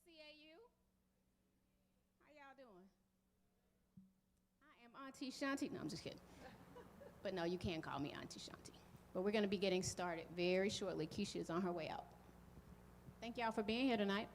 CAU. How y'all doing? I am Auntie Shanti. No, I'm just kidding. But no, you can call me Auntie Shanti. But we're going to be getting started very shortly. Kisha is on her way out. Thank y'all for being here tonight.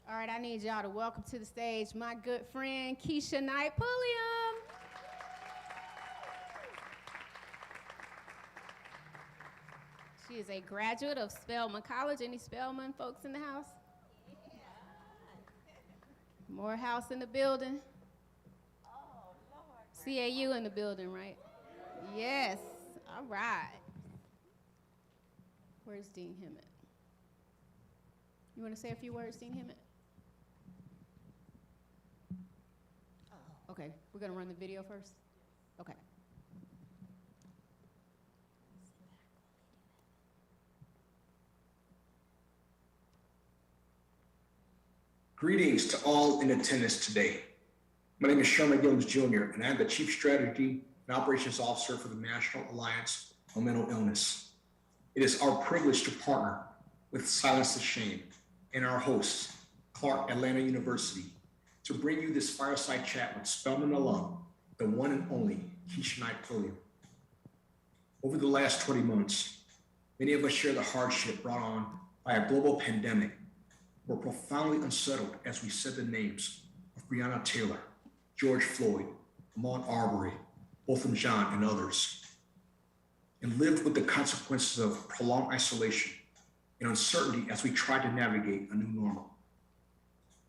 All right, I need y'all to welcome to the stage my good friend, Kisha Knight Pulliam. She is a graduate of Spelman College. Any Spelman folks in the house? Yeah. Morehouse in the building. Oh, Lord. CAU in the building, right? Yes. All right. Where's Dean Hemmett? You want to say a few words, Dean Hemmett? Okay, we're going to run the video first? Okay. Greetings to all in attendance today. My name is Sherman Gillums Jr., and I'm the Chief Strategy and Operations Officer for the National Alliance on Mental Illness. It is our privilege to partner with Silence the Shame and our hosts, Clark Atlanta University, to bring you this fireside chat with Spelman alum, the one and only Kisha Knight Pulliam. Over the last 20 months, many of us share the hardship brought on by a global pandemic. We're profoundly unsettled as we said the names of Breonna Taylor, George Floyd, Ahmaud Arbery, Botham Jean, and others, and lived with the consequences of prolonged isolation and uncertainty as we tried to navigate a new normal.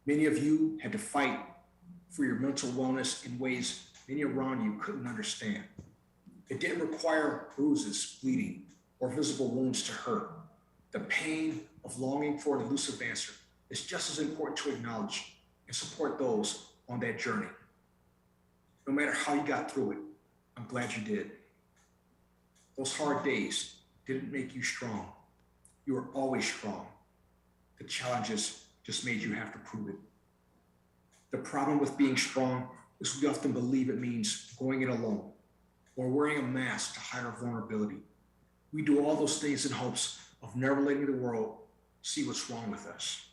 Many of you had to fight for your mental wellness in ways many around you couldn't understand. It didn't require bruises, bleeding, or visible wounds to hurt. The pain of longing for an elusive answer is just as important to acknowledge and support those on that journey. No matter how you got through it, I'm glad you did. Those hard days didn't make you strong. You were always strong. The challenges just made you have to prove it. The problem with being strong is we often believe it means going it alone or wearing a mask to hide our vulnerability. We do all those things in hopes of never letting the world see what's wrong with us.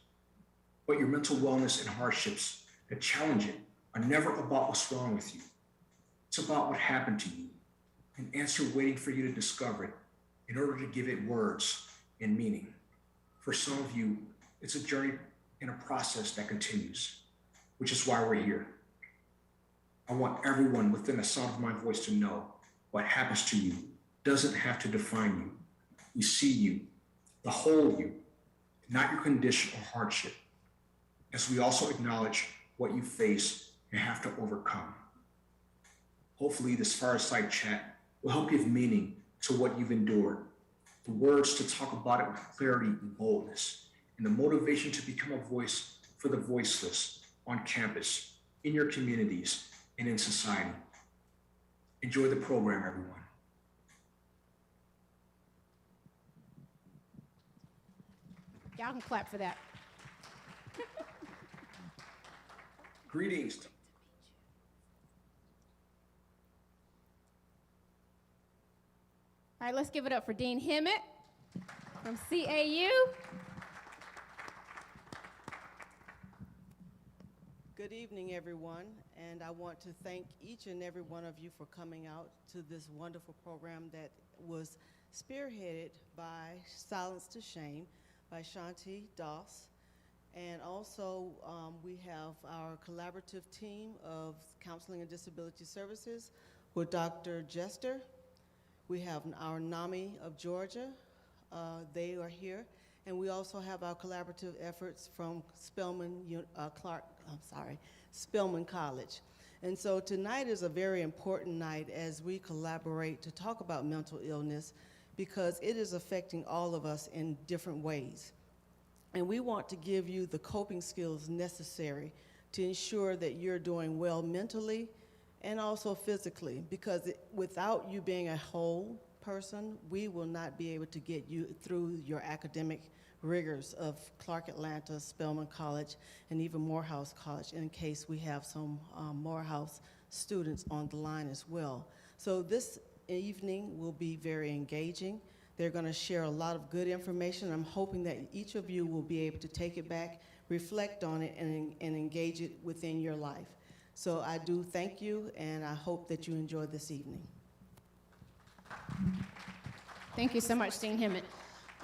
But your mental wellness and hardships that challenge it are never about what's wrong with you. It's about what happened to you, an answer waiting for you to discover it in order to give it words and meaning. For some of you, it's a journey and a process that continues, which is why we're here. I want everyone within the sound of my voice to know what happens to you doesn't have to define you. We see you, the whole you, not your condition or hardship, as we also acknowledge what you face and have to overcome. Hopefully this fireside chat will help give meaning to what you've endured, the words to talk about it with clarity and boldness, and the motivation to become a voice for the voiceless on campus, in your communities, and in society. Enjoy the program, everyone. Y'all can clap for that. Greetings. All right, let's give it up for Dean Hemmett from CAU. Good evening, everyone, and I want to thank each and every one of you for coming out to this wonderful program that was spearheaded by Silence to Shame by Shanti Doss. And also we have our collaborative team of Counseling and Disability Services with Dr. Jester. We have our NAMI of Georgia. They are here. And we also have our collaborative efforts from Spelman College. And so tonight is a very important night as we collaborate to talk about mental illness because it is affecting all of us in different ways. And we want to give you the coping skills necessary to ensure that you're doing well mentally and also physically, because without you being a whole person, we will not be able to get you through your academic rigors of Clark Atlanta, Spelman College, and even Morehouse College, in case we have some Morehouse students on the line as well. So this evening will be very engaging. They're going to share a lot of good information. I'm hoping that each of you will be able to take it back, reflect on it, and engage it within your life. So I do thank you, and I hope that you enjoy this evening. Thank you so much, Dean Hemmett.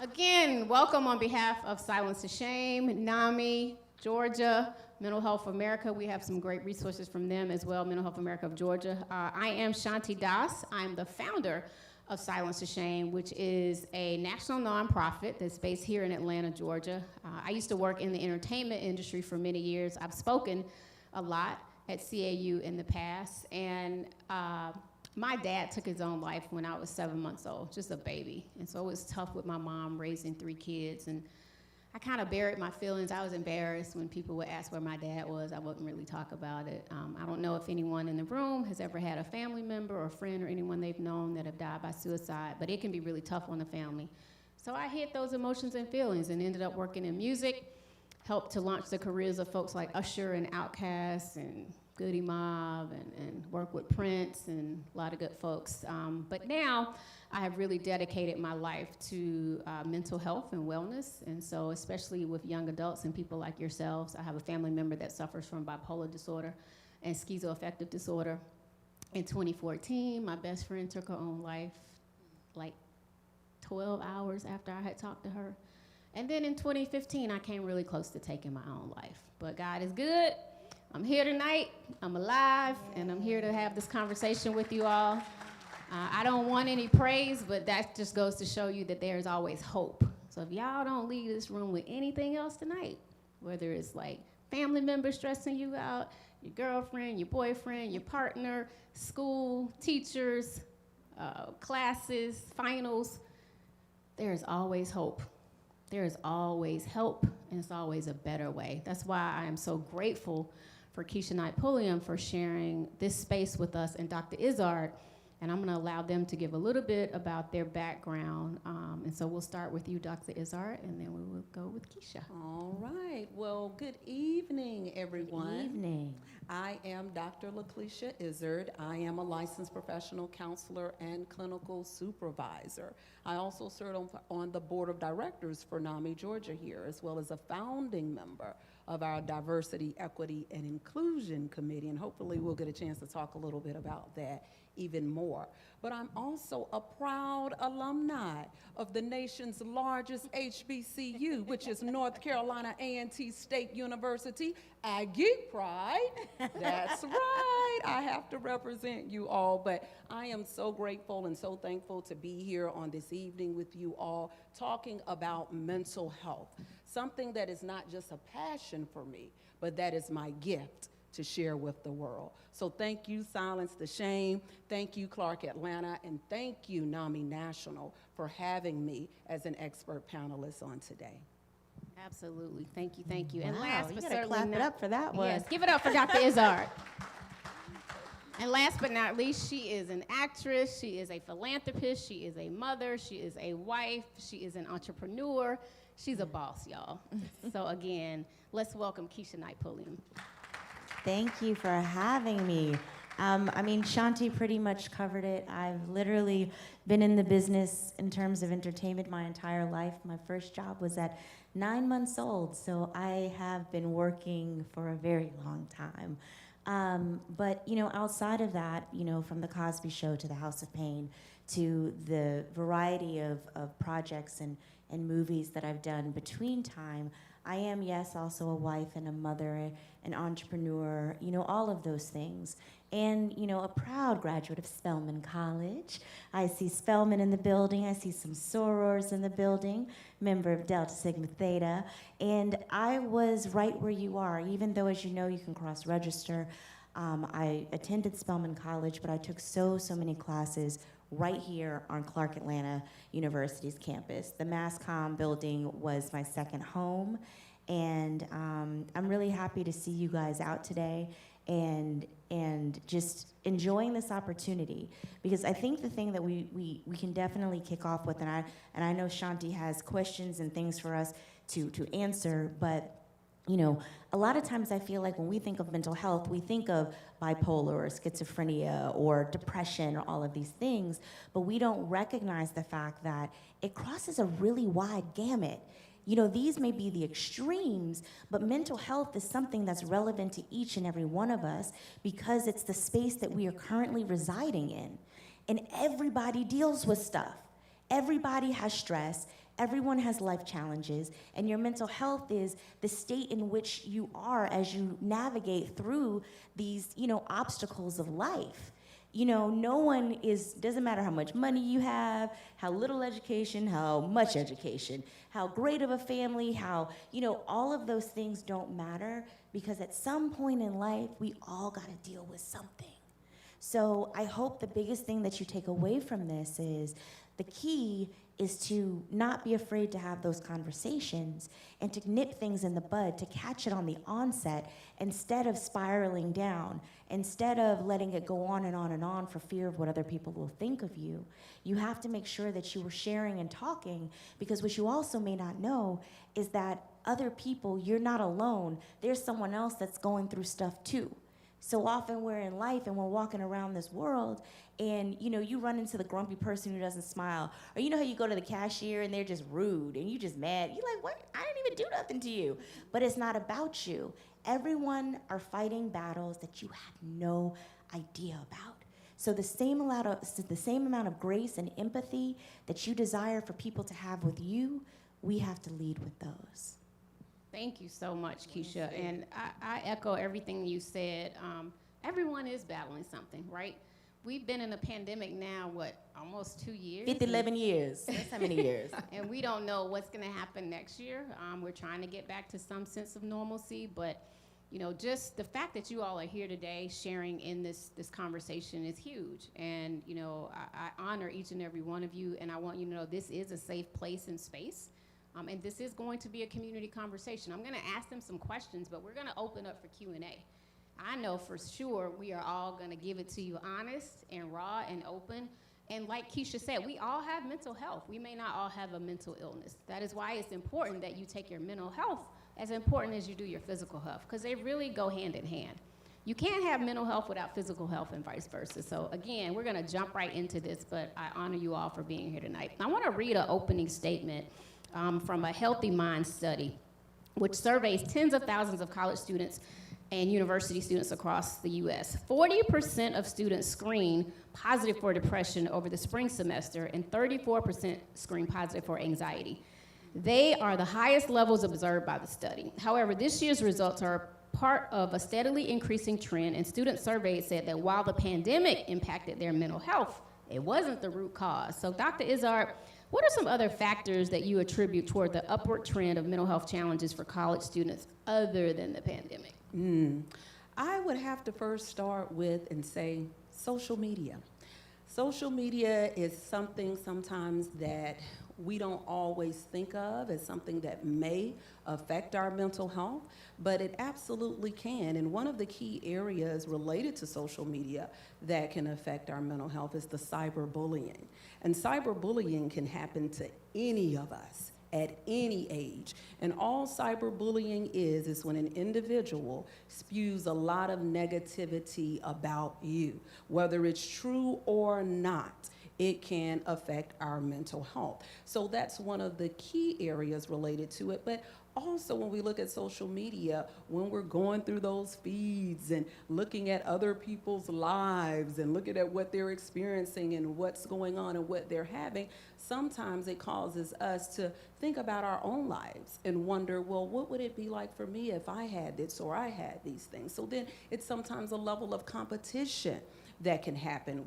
Again, welcome on behalf of Silence to Shame, NAMI, Georgia, Mental Health America. We have some great resources from them as well, Mental Health America of Georgia. I am Shanti Das. I'm the founder of Silence to Shame, which is a national nonprofit that's based here in Atlanta, Georgia. I used to work in the entertainment industry for many years. I've spoken a lot at CAU in the past, and my dad took his own life when I was 7 months old, just a baby. And so it was tough with my mom raising 3 kids. And I kind of buried my feelings. I was embarrassed when people would ask where my dad was. I wouldn't really talk about it. I don't know if anyone in the room has ever had a family member or a friend or anyone they've known that have died by suicide, but it can be really tough on the family. So I hid those emotions and feelings and ended up working in music, helped to launch the careers of folks like Usher and Outkast and Goody Mob, and work with Prince and a lot of good folks. But now I have really dedicated my life to mental health and wellness. And so especially with young adults and people like yourselves, I have a family member that suffers from bipolar disorder and schizoaffective disorder. In 2014, my best friend took her own life like 12 hours after I had talked to her. And then in 2015, I came really close to taking my own life. But God is good. I'm here tonight, I'm alive, and I'm here to have this conversation with you all. I don't want any praise, but that just goes to show you that there's always hope. So if y'all don't leave this room with anything else tonight, whether it's like family members stressing you out, your girlfriend, your boyfriend, your partner, school, teachers, classes, finals, there is always hope. There is always help, and it's always a better way. That's why I am so grateful for Kisha Knight Pulliam for sharing this space with us, and Dr. Izzard, and I'm gonna allow them to give a little bit about their background. And so we'll start with you, Dr. Izzard, and then we will go with Kisha. All right, well, good evening, everyone. Good evening. I am Dr. LaClisha Izzard. I am a licensed professional counselor and clinical supervisor. I also serve on the board of directors for NAMI Georgia here, as well as a founding member of our Diversity, Equity, and Inclusion Committee, and hopefully we'll get a chance to talk a little bit about that even more. But I'm also a proud alumni of the nation's largest HBCU, which is North Carolina A&T State University, Aggie Pride. That's right, I have to represent you all, but I am so grateful and so thankful to be here on this evening with you all talking about mental health, something that is not just a passion for me, but that is my gift to share with the world. So thank you, Silence the Shame. Thank you, Clark Atlanta. And thank you, NAMI National, for having me as an expert panelist on today. Absolutely, thank you, thank you. Wow, And last you but gotta certainly clap it not, up for that one. yes, give it up for Dr. Izzard. And last but not least, she is an actress, she is a philanthropist, she is a mother, she is a wife, she is an entrepreneur. She's a boss, y'all. So again, let's welcome Kisha Knight Pulliam. Thank you for having me. I mean, Shanti pretty much covered it. I've literally been in the business in terms of entertainment my entire life. My first job was at 9 months old, so I have been working for a very long time. But, you know, outside of that, you know, from The Cosby Show to The House of Pain to the variety of projects and movies that I've done between time, I am, yes, also a wife and a mother, an entrepreneur, you know, all of those things. And, you know, a proud graduate of Spelman College. I see Spelman in the building. I see some sorors in the building, member of Delta Sigma Theta. And I was right where you are, even though, as you know, you can cross-register. I attended Spelman College, but I took so many classes right here on Clark Atlanta University's campus. The MassCom building was my second home, and I'm really happy to see you guys out today and just enjoying this opportunity, because I think the thing that we can definitely kick off with, and I know Shanti has questions and things for us to answer, but you know, a lot of times I feel like when we think of mental health, we think of bipolar or schizophrenia or depression or all of these things, but we don't recognize the fact that it crosses a really wide gamut. You know, these may be the extremes, but mental health is something that's relevant to each and every one of us because it's the space that we are currently residing in. And everybody deals with stuff. Everybody has stress. Everyone has life challenges, and your mental health is the state in which you are as you navigate through these, you know, obstacles of life. You know, no one doesn't matter how much money you have, how little education, how much education, how great of a family, how, you know, all of those things don't matter, because at some point in life, we all gotta deal with something. So I hope the biggest thing that you take away from this is the key is to not be afraid to have those conversations and to nip things in the bud, to catch it on the onset instead of spiraling down, instead of letting it go on and on and on for fear of what other people will think of you. You have to make sure that you were sharing and talking, because what you also may not know is that other people, you're not alone. There's someone else that's going through stuff too. So often we're in life and we're walking around this world and, you know, you run into the grumpy person who doesn't smile. Or you know how you go to the cashier and they're just rude and you just mad. You're like, what? I didn't even do nothing to you. But it's not about you. Everyone are fighting battles that you have no idea about. So the same amount of grace and empathy that you desire for people to have with you, we have to lead with those. Thank you so much, Kisha. And I echo everything you said. Everyone is battling something, right? We've been in a pandemic now, almost 2 years? 11 years. That's how many years? And we don't know what's going to happen next year. We're trying to get back to some sense of normalcy, but you know, just the fact that you all are here today sharing in this conversation is huge. And you know, I honor each and every one of you, and I want you to know this is a safe place and space. And this is going to be a community conversation. I'm gonna ask them some questions, but we're gonna open up for Q&A. I know for sure we are all gonna give it to you honest and raw and open. And like Kisha said, we all have mental health. We may not all have a mental illness. That is why it's important that you take your mental health as important as you do your physical health, because they really go hand in hand. You can't have mental health without physical health and vice versa. So again, we're gonna jump right into this, but I honor you all for being here tonight. I wanna read an opening statement from a Healthy Mind study, which surveys tens of thousands of college students and university students across the US. 40% of students screen positive for depression over the spring semester, and 34% screen positive for anxiety. They are the highest levels observed by the study. However, this year's results are part of a steadily increasing trend, and students surveyed said that while the pandemic impacted their mental health, it wasn't the root cause. So Dr. Izzard, what are some other factors that you attribute toward the upward trend of mental health challenges for college students other than the pandemic? I would have to first start with and say social media. Social media is something sometimes that we don't always think of as something that may affect our mental health, but it absolutely can. And one of the key areas related to social media that can affect our mental health is the cyberbullying. And cyberbullying can happen to any of us at any age. And all cyberbullying is when an individual spews a lot of negativity about you, whether it's true or not. It can affect our mental health. So that's one of the key areas related to it. But also when we look at social media, when we're going through those feeds and looking at other people's lives and looking at what they're experiencing and what's going on and what they're having, sometimes it causes us to think about our own lives and wonder, well, what would it be like for me if I had this or I had these things? So then it's sometimes a level of competition that can happen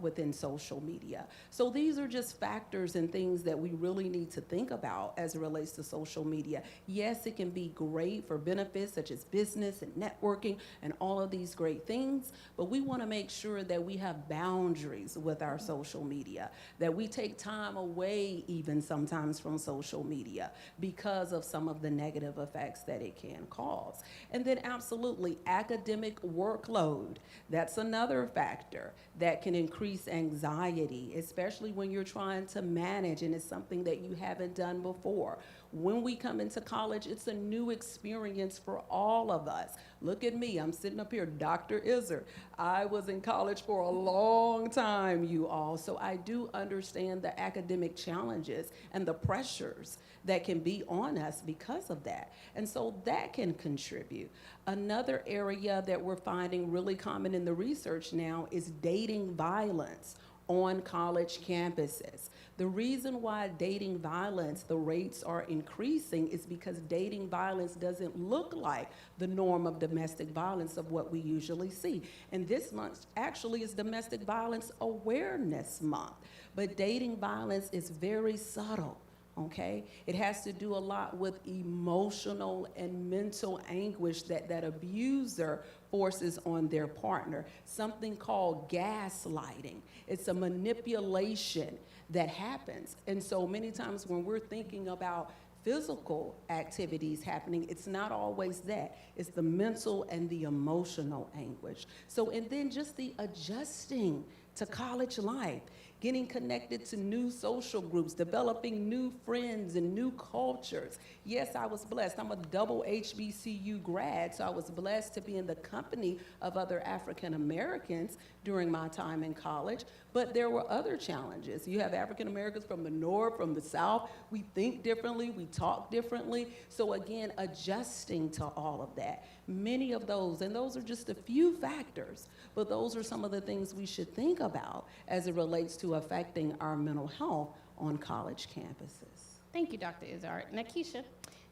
within social media. So these are just factors and things that we really need to think about as it relates to social media. Yes, it can be great for benefits such as business and networking and all of these great things, but we want to make sure that we have boundaries with our social media, that we take time away even sometimes from social media because of some of the negative effects that it can cause. And then absolutely, academic workload. That's another factor that can increase anxiety, especially when you're trying to manage and it's something that you haven't done before. When we come into college, it's a new experience for all of us. Look at me, I'm sitting up here, Dr. Izzard. I was in college for a long time, you all, so I do understand the academic challenges and the pressures that can be on us because of that. And so that can contribute. Another area that we're finding really common in the research now is dating violence on college campuses. The reason why dating violence, the rates are increasing is because dating violence doesn't look like the norm of domestic violence of what we usually see. And this month actually is Domestic Violence Awareness Month. But dating violence is very subtle. Okay? It has to do a lot with emotional and mental anguish that abuser forces on their partner. Something called gaslighting. It's a manipulation that happens. And so many times when we're thinking about physical activities happening, it's not always that. It's the mental and the emotional anguish. So, and then just the adjusting to college life, getting connected to new social groups, developing new friends and new cultures. Yes, I was blessed. I'm a double HBCU grad, so I was blessed to be in the company of other African Americans during my time in college, but there were other challenges. You have African Americans from the north, from the south. We think differently, we talk differently. So again, adjusting to all of that. Many of those, and those are just a few factors, but those are some of the things we should think about as it relates to affecting our mental health on college campuses. Thank you, Dr. Izzard. Now, Kisha,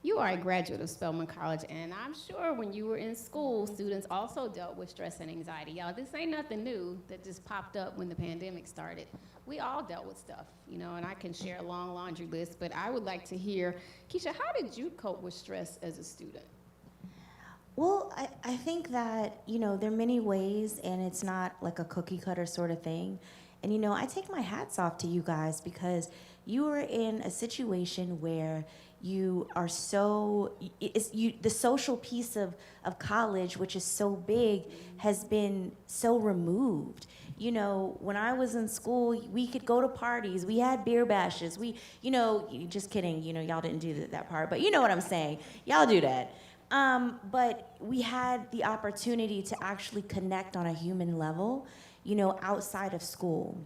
you are a graduate of Spelman College, and I'm sure when you were in school, students also dealt with stress and anxiety. Y'all, this ain't nothing new that just popped up when the pandemic started. We all dealt with stuff, you know, and I can share a long laundry list, but I would like to hear, Kisha, how did you cope with stress as a student? Well, I think that, you know, there are many ways, and it's not like a cookie cutter sort of thing. And, you know, I take my hats off to you guys because you are in a situation where you are so, the social piece of college, which is so big, has been so removed. You know, when I was in school, we could go to parties, we had beer bashes, you know, just kidding, you know, y'all didn't do that part, but you know what I'm saying, y'all do that. But we had the opportunity to actually connect on a human level, you know, outside of school.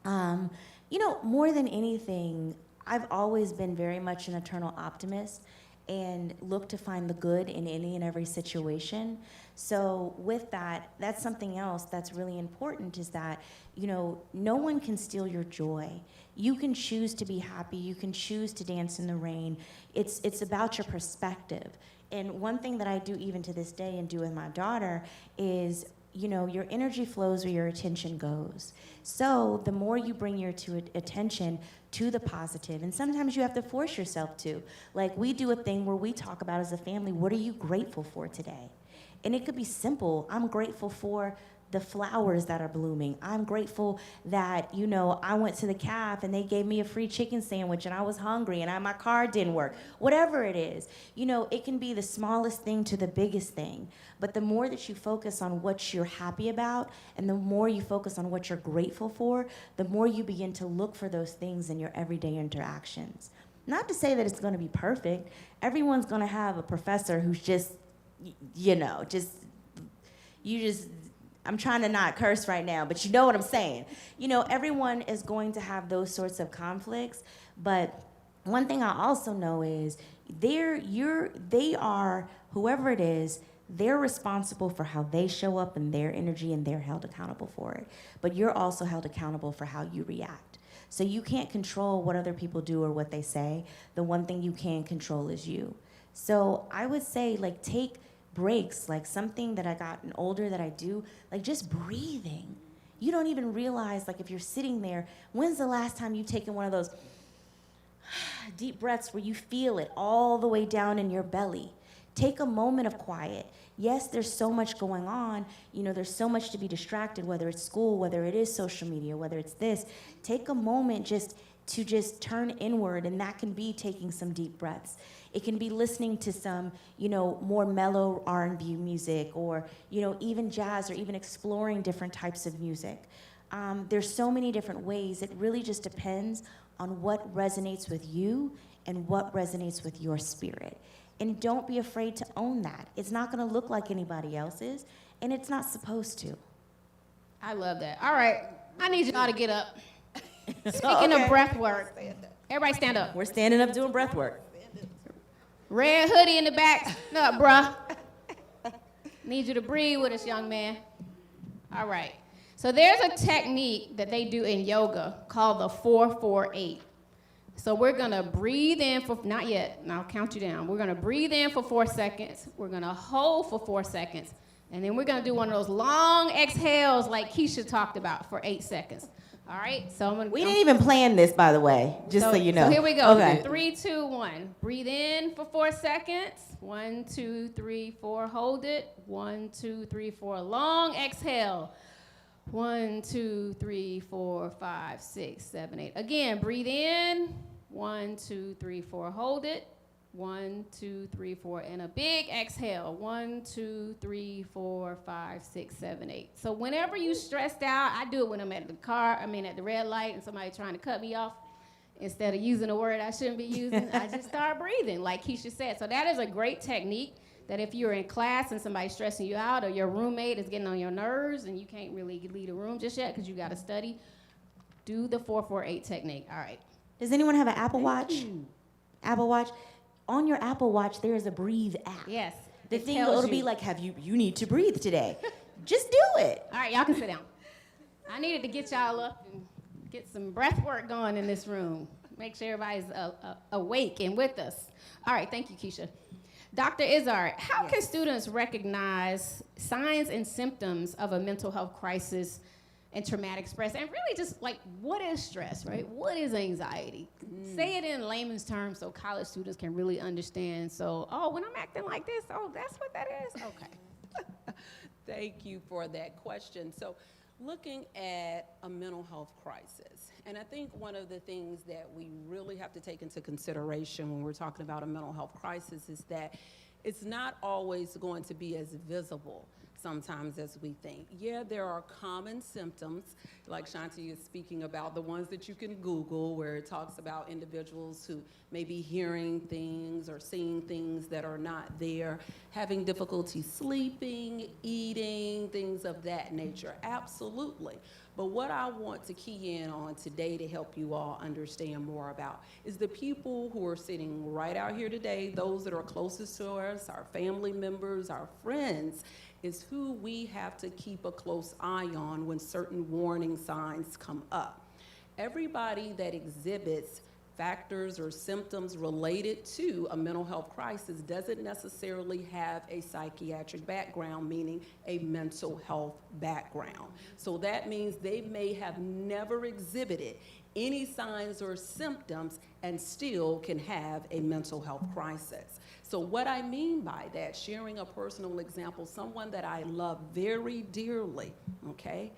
You know, more than anything, I've always been very much an eternal optimist and look to find the good in any and every situation. So with that, that's something else that's really important is that, you know, no one can steal your joy. You can choose to be happy. You can choose to dance in the rain. It's about your perspective. And one thing that I do even to this day and do with my daughter is, you know, your energy flows where your attention goes. So the more you bring your attention to the positive, and sometimes you have to force yourself to. Like we do a thing where we talk about as a family, what are you grateful for today? And it could be simple. I'm grateful for the flowers that are blooming. I'm grateful that, you know, I went to the CAF and they gave me a free chicken sandwich and I was hungry and my car didn't work. Whatever it is, you know, it can be the smallest thing to the biggest thing. But the more that you focus on what you're happy about and the more you focus on what you're grateful for, the more you begin to look for those things in your everyday interactions. Not to say that it's gonna be perfect. Everyone's gonna have a professor who's just, you know, I'm trying to not curse right now, but you know what I'm saying. You know, everyone is going to have those sorts of conflicts, but one thing I also know is they are, whoever it is, they're responsible for how they show up and their energy, and they're held accountable for it. But you're also held accountable for how you react. So you can't control what other people do or what they say. The one thing you can control is you. So I would say, like, breaks, like something that I gotten older that I do, like just breathing. You don't even realize, like if you're sitting there, when's the last time you've taken one of those deep breaths where you feel it all the way down in your belly? Take a moment of quiet. Yes, there's so much going on. You know, there's so much to be distracted, whether it's school, whether it is social media, whether it's this. Take a moment just to turn inward, and that can be taking some deep breaths. It can be listening to some, you know, more mellow R&B music, or, you know, even jazz, or even exploring different types of music. There's so many different ways. It really just depends on what resonates with you and what resonates with your spirit. And don't be afraid to own that. It's not gonna look like anybody else's, and it's not supposed to. I love that. All right, I need y'all to get up. Speaking of breath work, everybody stand up. We're standing up doing breath work. Red hoodie in the back, stand up, bruh. Need you to breathe with us, young man. All right, so there's a technique that they do in yoga called the 4-4-8. So we're gonna breathe in for, not yet, and I'll count you down. We're gonna breathe in for 4 seconds. We're gonna hold for 4 seconds. And then we're gonna do one of those long exhales like Kisha talked about for 8 seconds. All right, so We didn't even plan this, by the way, just so you know. So here we go. Okay. 3, 2, 1. Breathe in for 4 seconds. 1, 2, 3, 4. Hold it. 1, 2, 3, 4. Long exhale. 1, 2, 3, 4, 5, 6, 7, 8. Again, breathe in. 1, 2, 3, 4. Hold it. 1, 2, 3, 4, and a big exhale. 1, 2, 3, 4, 5, 6, 7, 8. So whenever you stressed out, I do it when I'm at the red light and somebody trying to cut me off. Instead of using a word I shouldn't be using, I just start breathing, like Kisha said. So that is a great technique that if you're in class and somebody's stressing you out, or your roommate is getting on your nerves and you can't really leave a room just yet because you got to study, do the 4-4-8 technique. All right. Does anyone have an Apple Watch? Apple Watch? On your Apple Watch, there is a breathe app. Yes. The thing, it'll be like, you need to breathe today. Just do it. All right, y'all can sit down. I needed to get y'all up and get some breath work going in this room. Make sure everybody's awake and with us. All right, thank you, Kisha. Dr. Izzard, how can students recognize signs and symptoms of a mental health crisis and traumatic stress? And really just like, what is stress, right? What is anxiety? Say it in layman's terms so college students can really understand. So, when I'm acting like this, that's what that is? Okay. Thank you for that question. So, looking at a mental health crisis, and I think one of the things that we really have to take into consideration when we're talking about a mental health crisis is that it's not always going to be as visible sometimes as we think. Yeah, there are common symptoms, like Shanti is speaking about, the ones that you can Google, where it talks about individuals who may be hearing things or seeing things that are not there, having difficulty sleeping, eating, things of that nature. Absolutely. But what I want to key in on today to help you all understand more about is the people who are sitting right out here today, those that are closest to us, our family members, our friends, is who we have to keep a close eye on when certain warning signs come up. Everybody that exhibits factors or symptoms related to a mental health crisis doesn't necessarily have a psychiatric background, meaning a mental health background. So that means they may have never exhibited any signs or symptoms and still can have a mental health crisis. So what I mean by that, sharing a personal example, someone that I love very dearly, okay?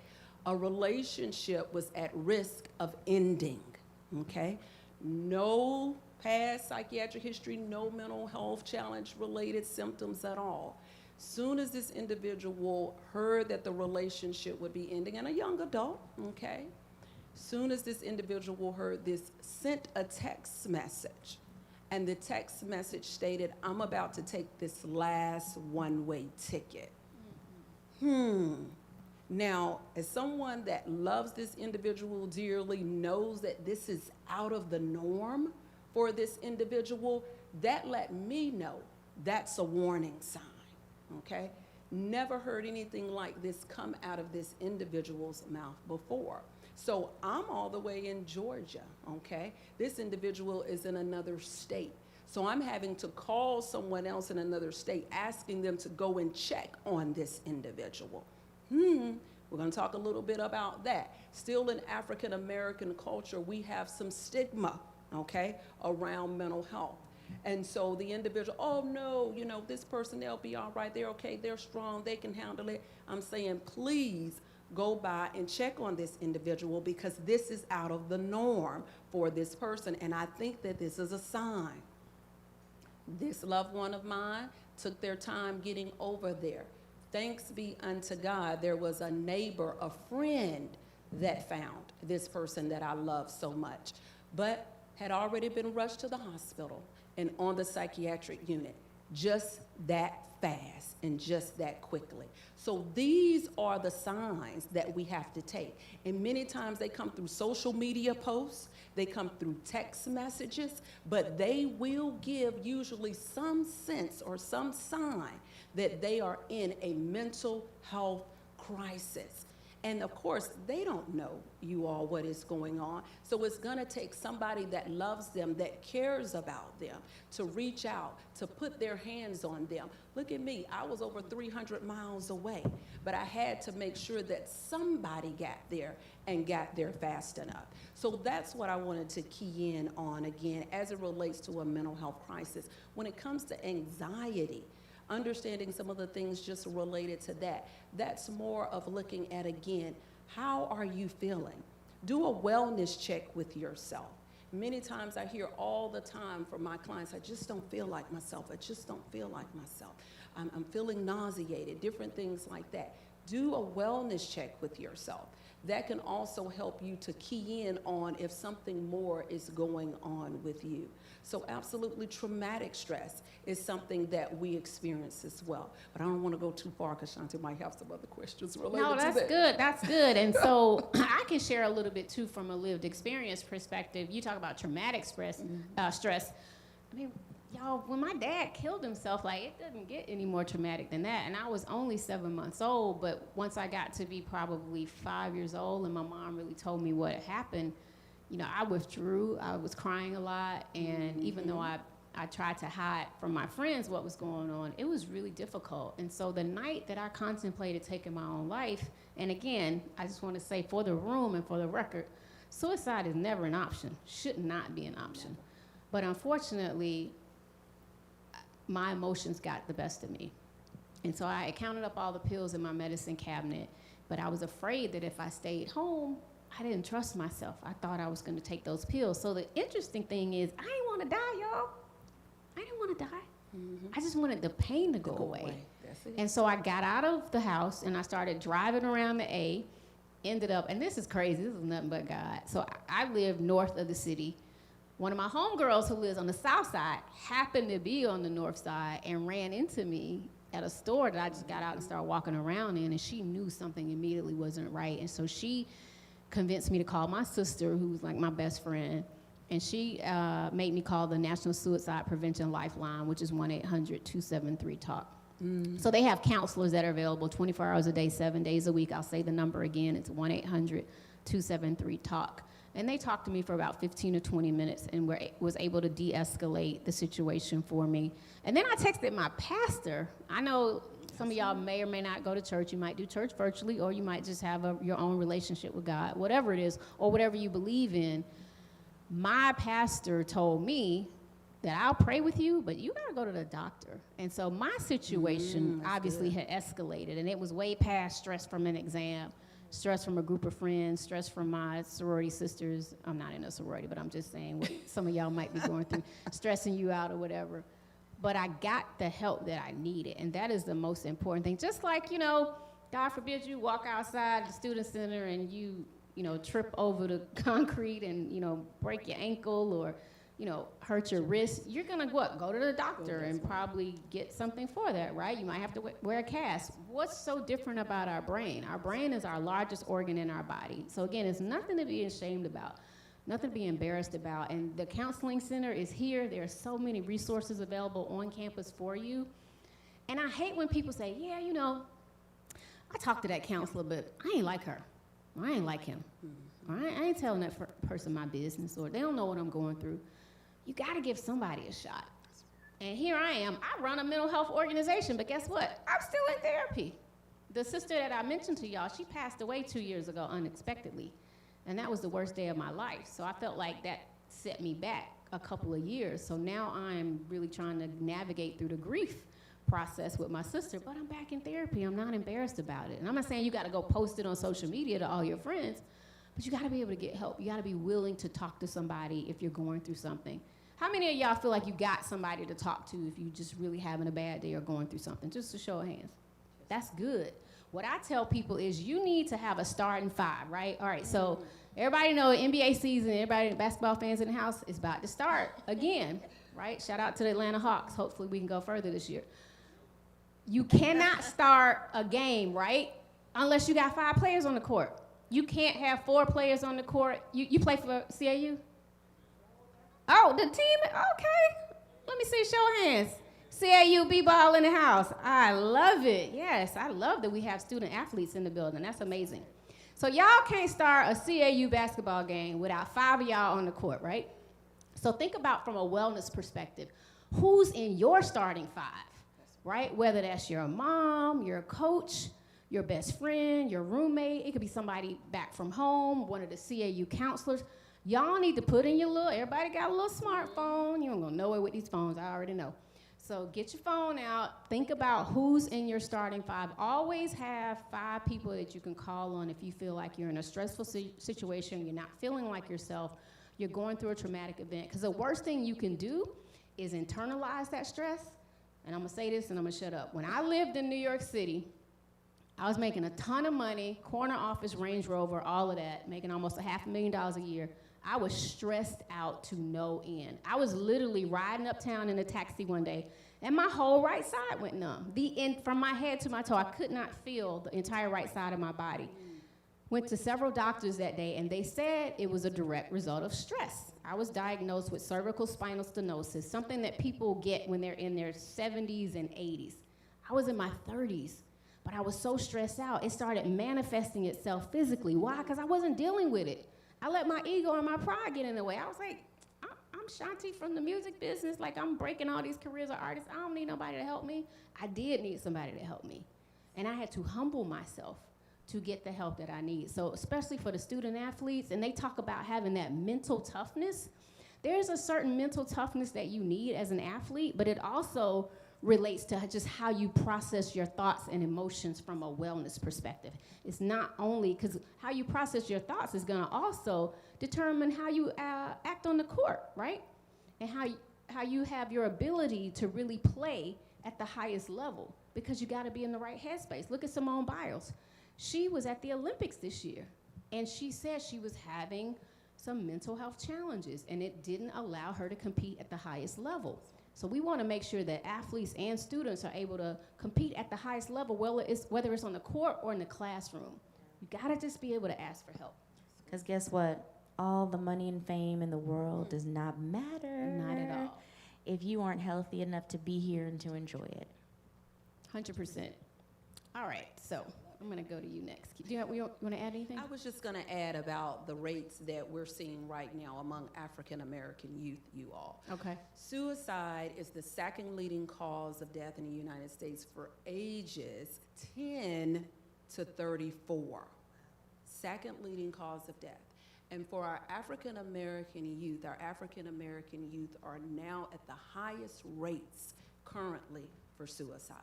A relationship was at risk of ending, okay? No past psychiatric history, no mental health challenge related symptoms at all. Soon as this individual heard that the relationship would be ending, and a young adult, okay? Soon as this individual heard this, sent a text message. And the text message stated, "I'm about to take this last one-way ticket." Now, as someone that loves this individual dearly, knows that this is out of the norm for this individual, that let me know that's a warning sign, okay? Never heard anything like this come out of this individual's mouth before. So I'm all the way in Georgia, okay? This individual is in another state. So I'm having to call someone else in another state, asking them to go and check on this individual. We're going to talk a little bit about that. Still in African American culture, we have some stigma, okay, around mental health. And so the individual, oh no, you know, this person, they'll be all right, they're okay, they're strong, they can handle it. I'm saying, please go by and check on this individual, because this is out of the norm for this person. And I think that this is a sign. This loved one of mine took their time getting over there. Thanks be unto God, there was a neighbor, a friend that found this person that I love so much, but had already been rushed to the hospital and on the psychiatric unit, just that fast and just that quickly. So these are the signs that we have to take. And many times they come through social media posts, they come through text messages, but they will give usually some sense or some sign that they are in a mental health crisis. And of course, they don't know, you all, what is going on. So it's gonna take somebody that loves them, that cares about them, to reach out, to put their hands on them. Look at me, I was over 300 miles away, but I had to make sure that somebody got there and got there fast enough. So that's what I wanted to key in on again as it relates to a mental health crisis. When it comes to anxiety, understanding some of the things just related to that, that's more of looking at, again, how are you feeling? Do a wellness check with yourself. Many times I hear all the time from my clients, I just don't feel like myself. I just don't feel like myself. I'm feeling nauseated, different things like that. Do a wellness check with yourself. That can also help you to key in on if something more is going on with you. So absolutely, traumatic stress is something that we experience as well. But I don't want to go too far because Shanti might have some other questions related to that. No, that's good. That's good. And so I can share a little bit too from a lived experience perspective. You talk about traumatic stress. I mean, y'all, when my dad killed himself, like, it doesn't get any more traumatic than that. And I was only 7 months old, but once I got to be probably 5 years old and my mom really told me what had happened, you know, I withdrew. I was crying a lot, and even though I tried to hide from my friends what was going on, it was really difficult. And so the night that I contemplated taking my own life, and again, I just want to say for the room and for the record, suicide is never an option, should not be an option. But unfortunately, my emotions got the best of me. And so I counted up all the pills in my medicine cabinet, but I was afraid that if I stayed home, I didn't trust myself. I thought I was gonna take those pills. So the interesting thing is, I didn't wanna die, y'all. I didn't wanna die. I just wanted the pain to go away. That's it. And so I got out of the house and I started driving around the A, ended up, and this is crazy, this is nothing but God. So I live north of the city. One of my homegirls who lives on the south side happened to be on the north side and ran into me at a store that I just got out and started walking around in, and she knew something immediately wasn't right. And so she convinced me to call my sister, who's like my best friend, and she made me call the National Suicide Prevention Lifeline, which is 1-800-273-TALK. So they have counselors that are available 24 hours a day, 7 days a week. I'll say the number again, it's 1-800-273-TALK. And they talked to me for about 15 to 20 minutes and was able to de-escalate the situation for me. And then I texted my pastor. I know some of y'all may or may not go to church. You might do church virtually, or you might just have your own relationship with God, whatever it is, or whatever you believe in. My pastor told me that I'll pray with you, but you gotta go to the doctor. And so my situation obviously had escalated, and it was way past stress from an exam, stress from a group of friends, stress from my sorority sisters. I'm not in a sorority, but I'm just saying what some of y'all might be going through, stressing you out or whatever. But I got the help that I needed, and that is the most important thing. Just like, you know, God forbid you walk outside the student center and you trip over the concrete and, break your ankle or, hurt your wrist. You're gonna what? Go to the doctor and probably get something for that, right? You might have to wear a cast. What's so different about our brain? Our brain is our largest organ in our body. So again, it's nothing to be ashamed about. Nothing to be embarrassed about. And the counseling center is here. There are so many resources available on campus for you. And I hate when people say, yeah, I talked to that counselor, but I ain't like her. Or I ain't like him. Or I ain't telling that person my business, or they don't know what I'm going through. You gotta give somebody a shot. And here I am. I run a mental health organization, but guess what? I'm still in therapy. The sister that I mentioned to y'all, she passed away 2 years ago unexpectedly. And that was the worst day of my life. So I felt like that set me back a couple of years. So now I'm really trying to navigate through the grief process with my sister, but I'm back in therapy. I'm not embarrassed about it. And I'm not saying you got to go post it on social media to all your friends, but you got to be able to get help. You got to be willing to talk to somebody if you're going through something. How many of y'all feel like you got somebody to talk to if you just really having a bad day or going through something? Just a show of hands. That's good. What I tell people is you need to have a starting five, right? All right, so everybody know NBA season, everybody, basketball fans in the house, is about to start again, right? Shout out to the Atlanta Hawks. Hopefully we can go further this year. You cannot start a game, right, unless you got 5 players on the court. You can't have 4 players on the court. You play for CAU? Oh, the team, okay. Let me see, show of hands. CAU B-ball in the house. I love it. Yes, I love that we have student athletes in the building. That's amazing. So y'all can't start a CAU basketball game without 5 of y'all on the court, right? So think about from a wellness perspective, who's in your starting 5, right? Whether that's your mom, your coach, your best friend, your roommate. It could be somebody back from home, one of the CAU counselors. Y'all need to put in your little, everybody got a little smartphone. You ain't gonna know it with these phones, I already know. So get your phone out, think about who's in your starting 5. Always have 5 people that you can call on if you feel like you're in a stressful situation, you're not feeling like yourself, you're going through a traumatic event. Because the worst thing you can do is internalize that stress. And I'm gonna say this and I'm gonna shut up. When I lived in New York City, I was making a ton of money, corner office, Range Rover, all of that, making almost $500,000 a year. I was stressed out to no end. I was literally riding uptown in a taxi one day, and my whole right side went numb. From my head to my toe, I could not feel the entire right side of my body. Went to several doctors that day, and they said it was a direct result of stress. I was diagnosed with cervical spinal stenosis, something that people get when they're in their 70s and 80s. I was in my 30s, but I was so stressed out, it started manifesting itself physically. Why? Because I wasn't dealing with it. I let my ego and my pride get in the way. I was like, I'm Shanti from the music business. Like, I'm breaking all these careers of artists. I don't need nobody to help me. I did need somebody to help me. And I had to humble myself to get the help that I need. So especially for the student athletes, and they talk about having that mental toughness. There's a certain mental toughness that you need as an athlete, but it also relates to just how you process your thoughts and emotions from a wellness perspective. It's not only, because how you process your thoughts is gonna also determine how you act on the court, right? And how you have your ability to really play at the highest level, because you gotta be in the right headspace. Look at Simone Biles. She was at the Olympics this year, and she said she was having some mental health challenges, and it didn't allow her to compete at the highest level. So we want to make sure that athletes and students are able to compete at the highest level, whether it's on the court or in the classroom. You gotta just be able to ask for help. Because guess what? All the money and fame in the world does not matter. Not at all. If you aren't healthy enough to be here and to enjoy it. 100%. All right, so I'm gonna go to you next. Do you want to add anything? I was just going to add about the rates that we're seeing right now among African American youth, you all. Okay. Suicide is the 2nd leading cause of death in the United States for ages 10 to 34. 2nd leading cause of death. And for our African American youth are now at the highest rates currently for suicide.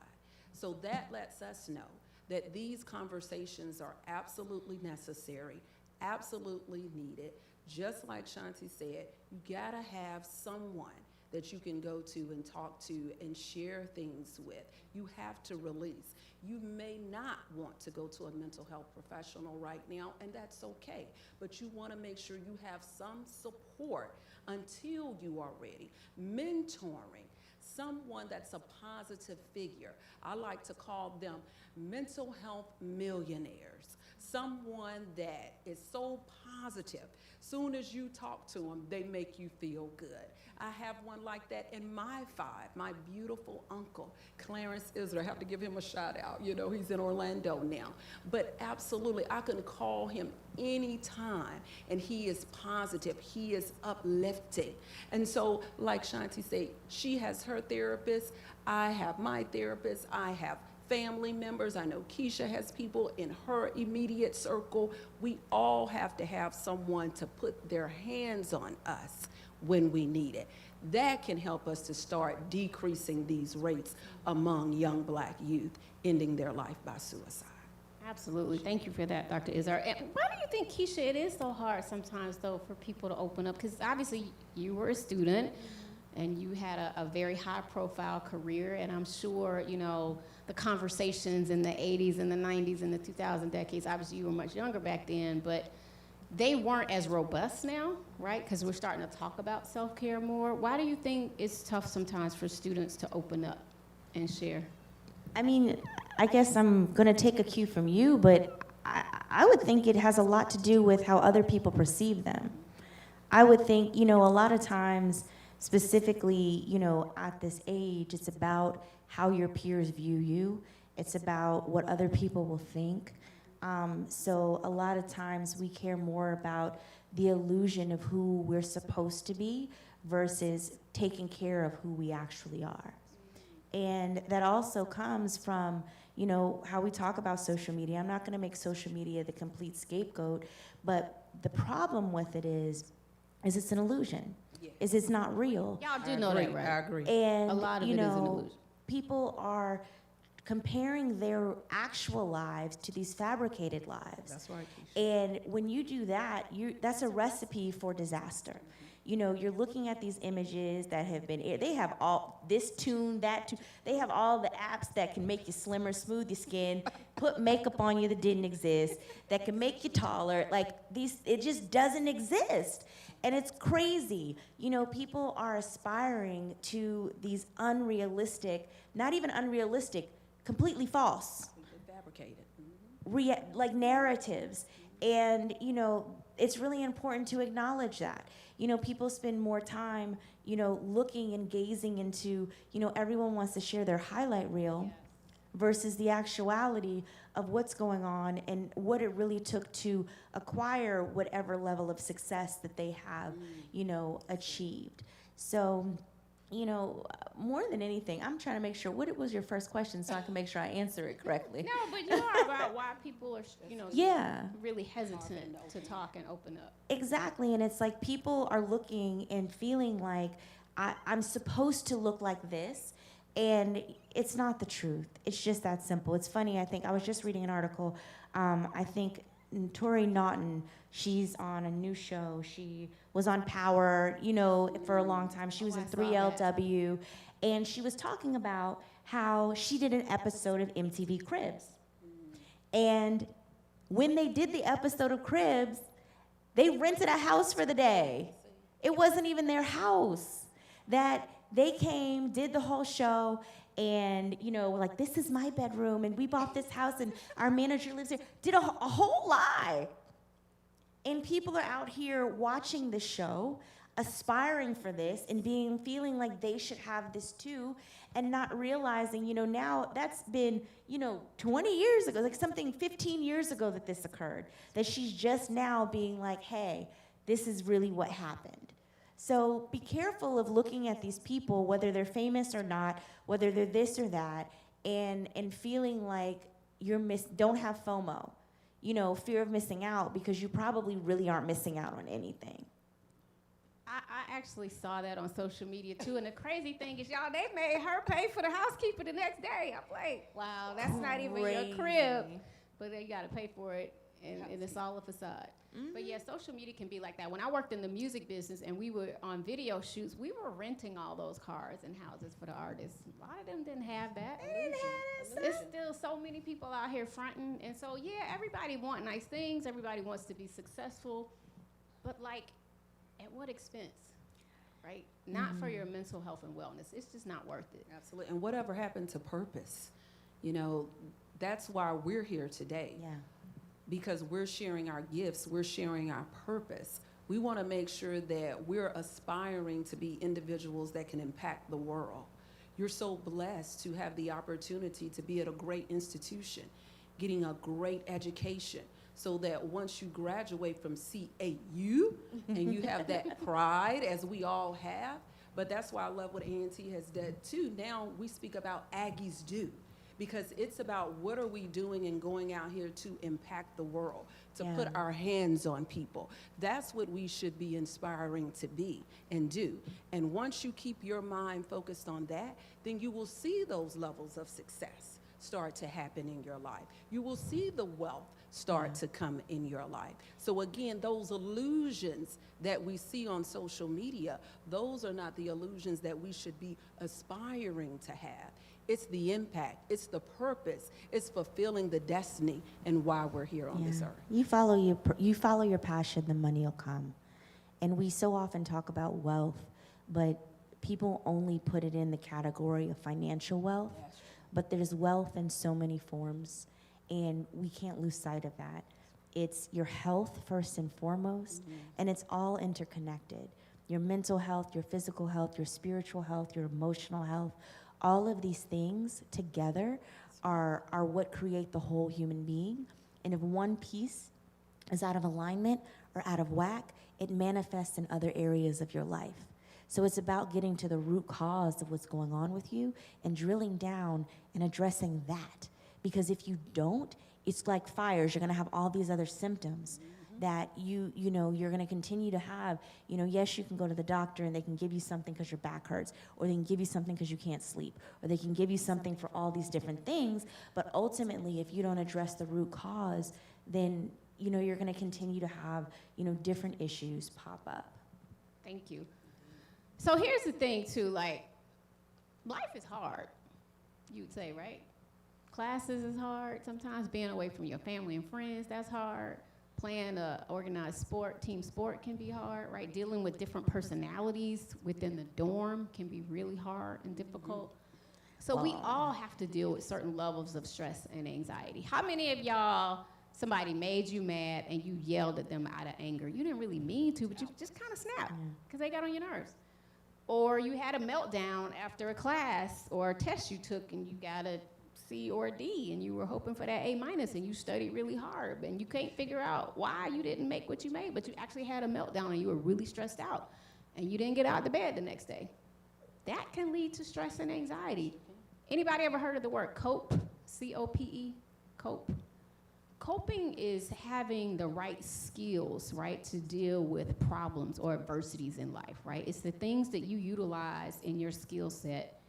So that lets us know that these conversations are absolutely necessary, absolutely needed. Just like Shanti said, you gotta have someone that you can go to and talk to and share things with. You have to release. You may not want to go to a mental health professional right now, and that's okay. But you wanna make sure you have some support until you are ready. Mentoring, someone that's a positive figure. I like to call them mental health millionaires. someone that is so positive. Soon as you talk to them, they make you feel good. I have one like that in my five, my beautiful uncle, Clarence Israel. I have to give him a shout out. You know, he's in Orlando now. But absolutely, I can call him anytime, and he is positive. He is uplifting. And so, like Shanti said, she has her therapist. I have my therapist. I have family members. I know Kisha has people in her immediate circle. We all have to have someone to put their hands on us when we need it. That can help us to start decreasing these rates among young Black youth ending their life by suicide. Absolutely. Thank you for that, Dr. Izzard. And why do you think, Kisha, it is so hard sometimes, though, for people to open up? Because obviously you were a student and you had a very high-profile career, and I'm sure, you know, the conversations in the 80s and the 90s and the 2000 decades, obviously you were much younger back then, but they weren't as robust now, right? Because we're starting to talk about self-care more. Why do you think it's tough sometimes for students to open up and share? I mean, I guess I'm going to take a cue from you, but I would think it has a lot to do with how other people perceive them. I would think, you know, a lot of times, specifically, you know, at this age, it's about how your peers view you. It's about what other people will think. So a lot of times we care more about the illusion of who we're supposed to be versus taking care of who we actually are. And that also comes from, you know, how we talk about social media. I'm not going to make social media the complete scapegoat, but the problem with it is it's an illusion. Yes. Is it's not real. Y'all do know that, right? I agree. And A lot of you it is an know, illusion. people are comparing their actual lives to these fabricated lives. That's right, Keisha. And when you do that, that's a recipe for disaster. You know, you're looking at these images that have been, they have all this tune, that tune, they have all the apps that can make you slimmer, smooth your skin, put makeup on you that didn't exist, that can make you taller. Like these, it just doesn't exist. And it's crazy. You know, people are aspiring to these unrealistic, not even unrealistic, completely false, Fabricated. like narratives. And, you know, it's really important to acknowledge that. You know, people spend more time, you know, looking and gazing into, you know, everyone wants to share their highlight reel versus the actuality of what's going on and what it really took to acquire whatever level of success that they have, you know, achieved. So, you know, more than anything, I'm trying to make sure, what was your first question so I can make sure I answer it correctly? No, but you are about why people are, you know, Yeah. really hesitant to talk and open up. Exactly, and it's like people are looking and feeling like I'm supposed to look like this, and it's not the truth. It's just that simple. It's funny, I think, I was just reading an article, I think Tori Naughton, she's on a new show. She was on Power, you know, for a long time. She was in 3LW, and she was talking about how she did an episode of MTV Cribs. And when they did the episode of Cribs, they rented a house for the day. It wasn't even their house. That they came, did the whole show, and, you know, like, this is my bedroom, and we bought this house, and our manager lives here. Did a whole lie. And people are out here watching the show, aspiring for this, and feeling like they should have this too, and not realizing, you know, now that's been, you know, 20 years ago, like something 15 years ago that this occurred, that she's just now being like, hey, this is really what happened. So be careful of looking at these people, whether they're famous or not, whether they're this or that, and feeling like don't have FOMO, you know, fear of missing out, because you probably really aren't missing out on anything. I actually saw that on social media too, and the crazy thing is, y'all, they made her pay for the housekeeper the next day. I'm like, wow, that's not even your crib, but they got to pay for it, and it's all a facade. Mm-hmm. But yeah, social media can be like that. When I worked in the music business and we were on video shoots, we were renting all those cars and houses for the artists. A lot of them didn't have that. They didn't have that. There's still so many people out here fronting, and so yeah, everybody wants nice things. Everybody wants to be successful, but like, at what expense? Right? Not for your mental health and wellness. It's just not worth it. Absolutely. And whatever happened to purpose? You know, that's why we're here today. Yeah. because we're sharing our gifts, we're sharing our purpose. We want to make sure that we're aspiring to be individuals that can impact the world. You're so blessed to have the opportunity to be at a great institution, getting a great education, so that once you graduate from CAU and you have that pride, as we all have, but that's why I love what A&T has done too. Now we speak about Aggies Do, because it's about what are we doing and going out here to impact the world, to Yeah. put our hands on people. That's what we should be inspiring to be and do. And once you keep your mind focused on that, then you will see those levels of success start to happen in your life. You will see the wealth start to come in your life. So again, those illusions that we see on social media, those are not the illusions that we should be aspiring to have. It's the impact, it's the purpose, it's fulfilling the destiny and why we're here on this Yeah. earth. You follow your passion, the money will come. And we so often talk about wealth, but people only put it in the category of financial wealth. But there's wealth in so many forms, and we can't lose sight of that. It's your health first and foremost, and it's all interconnected. Your mental health, your physical health, your spiritual health, your emotional health, all of these things together are what create the whole human being. And if one piece is out of alignment or out of whack, it manifests in other areas of your life. So it's about getting to the root cause of what's going on with you and drilling down and addressing that. Because if you don't, it's like fires. You're going to have all these other symptoms that you're going to continue to have. Yes, you can go to the doctor and they can give you something because your back hurts, or they can give you something because you can't sleep, or they can give you something for all these different things. But ultimately, if you don't address the root cause, then you're going to continue to have different issues pop up. Thank you. So here's the thing too, like, life is hard, you'd say, right? Classes is hard. Sometimes being away from your family and friends, that's hard. Playing an organized sport, team sport can be hard, right? Dealing with different personalities within the dorm can be really hard and difficult. So we all have to deal with certain levels of stress and anxiety. How many of y'all, somebody made you mad and you yelled at them out of anger? You didn't really mean to, but you just kind of snapped because they got on your nerves. Or you had a meltdown after a class or a test you took and you got a C or a D and you were hoping for that A- and you studied really hard and you can't figure out why you didn't make what you made, but you actually had a meltdown and you were really stressed out and you didn't get out of bed the next day. That can lead to stress and anxiety. Anybody ever heard of the word cope? C-O-P-E, cope. Coping is having the right skills, right, to deal with problems or adversities in life, right? It's the things that you utilize in your skill set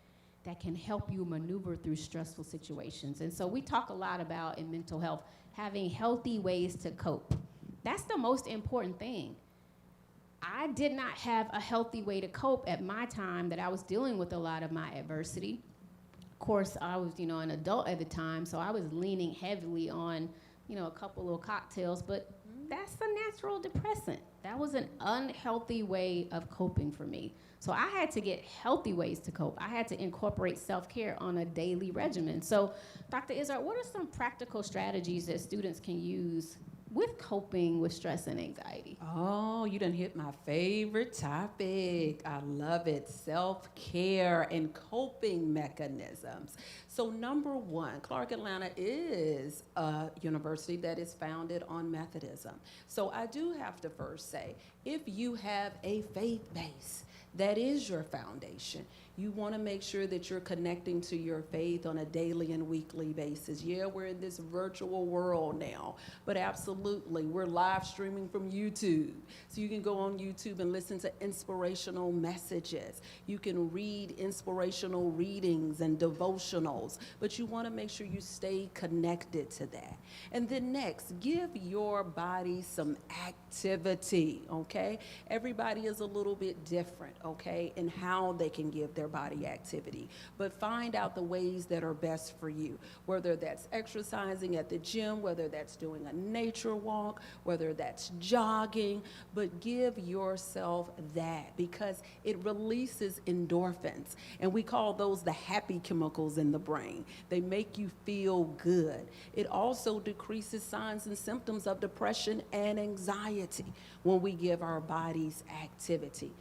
that can help you maneuver through stressful situations. And so we talk a lot about, in mental health, having healthy ways to cope. That's the most important thing. I did not have a healthy way to cope at my time that I was dealing with a lot of my adversity. Of course, I was, an adult at the time, so I was leaning heavily on a couple little cocktails, but that's a natural depressant. That was an unhealthy way of coping for me. So I had to get healthy ways to cope. I had to incorporate self-care on a daily regimen. So Dr. Israel, what are some practical strategies that students can use with coping with stress and anxiety? Oh, you done hit my favorite topic. I love it. Self-care and coping mechanisms. So number one, Clark Atlanta is a university that is founded on Methodism. So I do have to first say, if you have a faith base, that is your foundation. You want to make sure that you're connecting to your faith on a daily and weekly basis. Yeah, we're in this virtual world now, but absolutely, we're live streaming from YouTube. So you can go on YouTube and listen to inspirational messages. You can read inspirational readings and devotionals, but you want to make sure you stay connected to that. And then next, give your body some activity, okay? Everybody is a little bit different. okay, and how they can give their body activity. But find out the ways that are best for you, whether that's exercising at the gym, whether that's doing a nature walk, whether that's jogging, but give yourself that, because it releases endorphins, and we call those the happy chemicals in the brain. They make you feel good. It also decreases signs and symptoms of depression and anxiety when we give our bodies activity.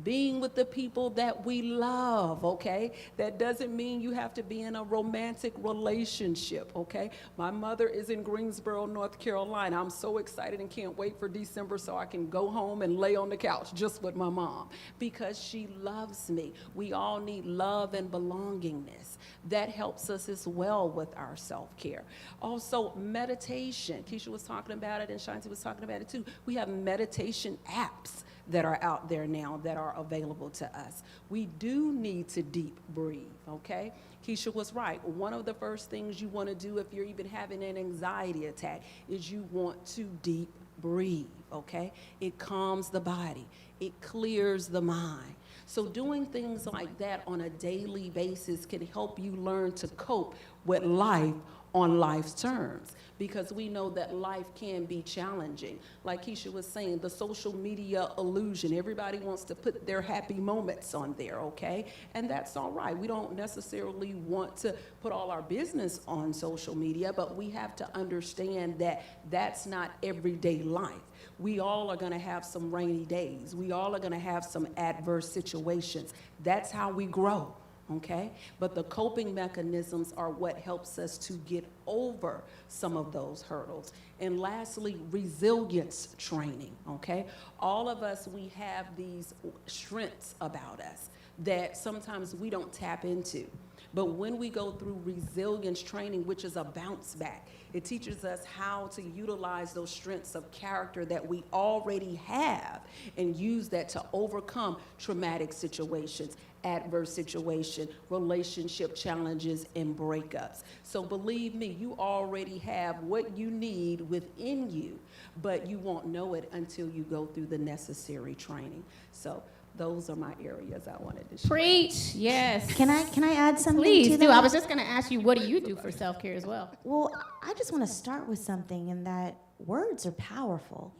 Being with the people that we love, okay? That doesn't mean you have to be in a romantic relationship, okay? My mother is in Greensboro, North Carolina. I'm so excited and can't wait for December so I can go home and lay on the couch just with my mom, because she loves me. We all need love and belongingness. That helps us as well with our self-care. Also, meditation. Keisha was talking about it and Shanti was talking about it too. We have meditation apps that are out there now that are available to us. We do need to deep breathe, okay? Keisha was right. One of the first things you want to do if you're even having an anxiety attack is you want to deep breathe, okay? It calms the body. It clears the mind. So doing things like that on a daily basis can help you learn to cope with life on life's terms, because we know that life can be challenging. Like Keisha was saying, the social media illusion, everybody wants to put their happy moments on there, okay? And that's all right. We don't necessarily want to put all our business on social media, but we have to understand that that's not everyday life. We all are gonna have some rainy days. We all are gonna have some adverse situations. That's how we grow. Okay? But the coping mechanisms are what helps us to get over some of those hurdles. And lastly, resilience training, okay? All of us, we have these strengths about us that sometimes we don't tap into. But when we go through resilience training, which is a bounce back, it teaches us how to utilize those strengths of character that we already have and use that to overcome traumatic situations, adverse situation, relationship challenges, and breakups. So believe me, you already have what you need within you, but you won't know it until you go through the necessary training. So those are my areas I wanted to share. Preach, yes. Can I add something Please to do. that? I was just going to ask you, what do you do for self-care as well? Well, I just want to start with something in that words are powerful,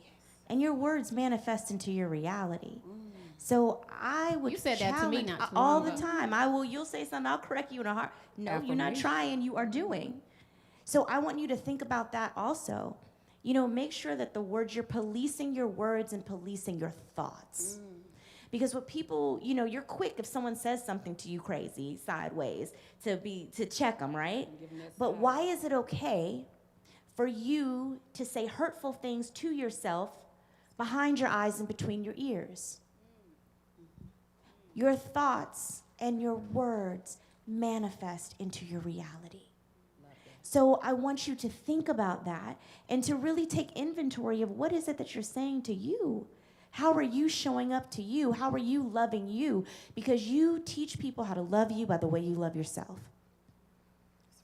and your words manifest into your reality. So I would You said that to me not too all long the ago. time. You'll say something, I'll correct you in a heart. No, you're not Affirmation. trying, you are doing. So I want you to think about that also. You know, make sure that the words, you're policing your words and policing your thoughts. Because what people, you know, you're quick if someone says something to you crazy, sideways, to check them, right? But why is it okay for you to say hurtful things to yourself behind your eyes and between your ears? Your thoughts and your words manifest into your reality. So I want you to think about that and to really take inventory of what is it that you're saying to you. How are you showing up to you? How are you loving you? Because you teach people how to love you by the way you love yourself.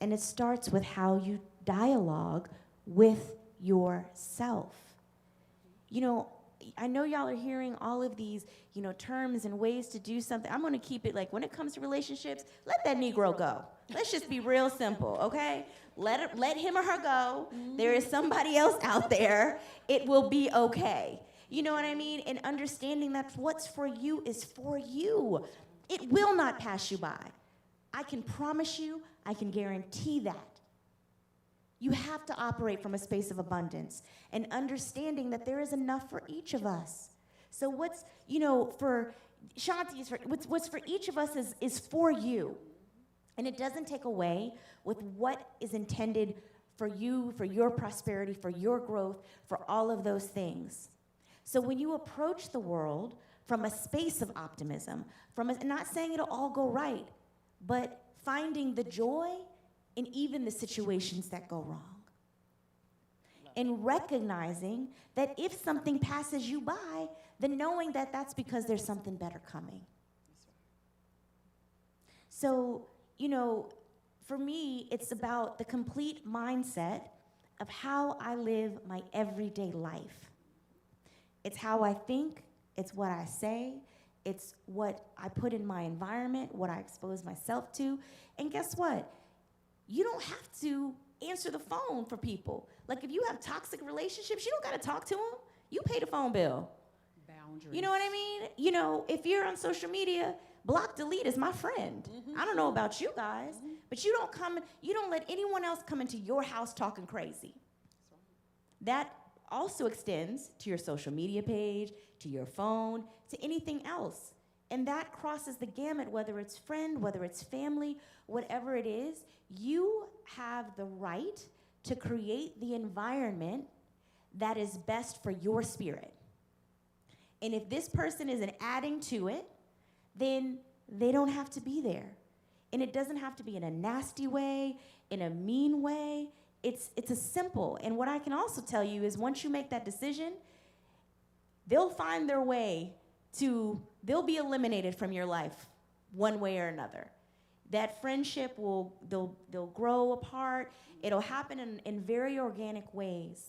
And it starts with how you dialogue with yourself. You know, I know y'all are hearing all of these, you know, terms and ways to do something. I'm going to keep it like, when it comes to relationships, let that Negro go. Let's just be real simple, okay? Let him or her go. There is somebody else out there. It will be okay. You know what I mean? And understanding that what's for you is for you. It will not pass you by. I can promise you, I can guarantee that. You have to operate from a space of abundance and understanding that there is enough for each of us. So what's, you know, for Shanti, what's for each of us is for you. And it doesn't take away with what is intended for you, for your prosperity, for your growth, for all of those things. So when you approach the world from a space of optimism, not saying it'll all go right, but finding the joy in even the situations that go wrong. And recognizing that if something passes you by, then knowing that that's because there's something better coming. So, you know, for me, it's about the complete mindset of how I live my everyday life. It's how I think, it's what I say, It's what I put in my environment, what I expose myself to. And guess what? You don't have to answer the phone for people. Like if you have toxic relationships, you don't gotta talk to them. You pay the phone bill. Boundaries. You know what I mean? You know, if you're on social media, block, delete is my friend. I don't know about you guys, but you don't let anyone else come into your house talking crazy. That also extends to your social media page, to your phone, to anything else. And that crosses the gamut, whether it's friend, whether it's family, whatever it is. You have the right to create the environment that is best for your spirit. And if this person isn't adding to it, then they don't have to be there. And it doesn't have to be in a nasty way, in a mean way. It's a simple. And what I can also tell you is once you make that decision, they'll find their way they'll be eliminated from your life one way or another. That friendship they'll grow apart. It'll happen in very organic ways.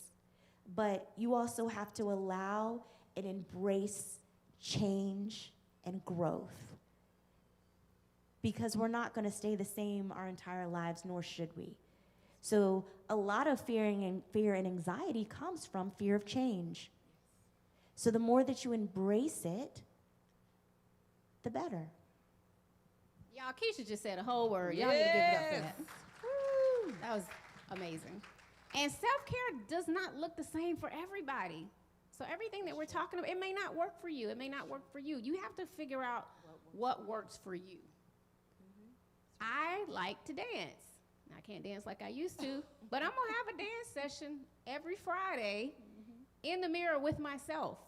But you also have to allow and embrace change and growth. Because we're not going to stay the same our entire lives, nor should we. So a lot of fear and anxiety comes from fear of change. So the more that you embrace it, the better. Y'all, Kisha just said a whole word. Y'all need to give it up for that. Woo, that was amazing. And self-care does not look the same for everybody. So everything that we're talking about, it may not work for you. It may not work for you. You have to figure out what works for you. I like to dance. I can't dance like I used to, but I'm gonna have a dance session every Friday in the mirror with myself.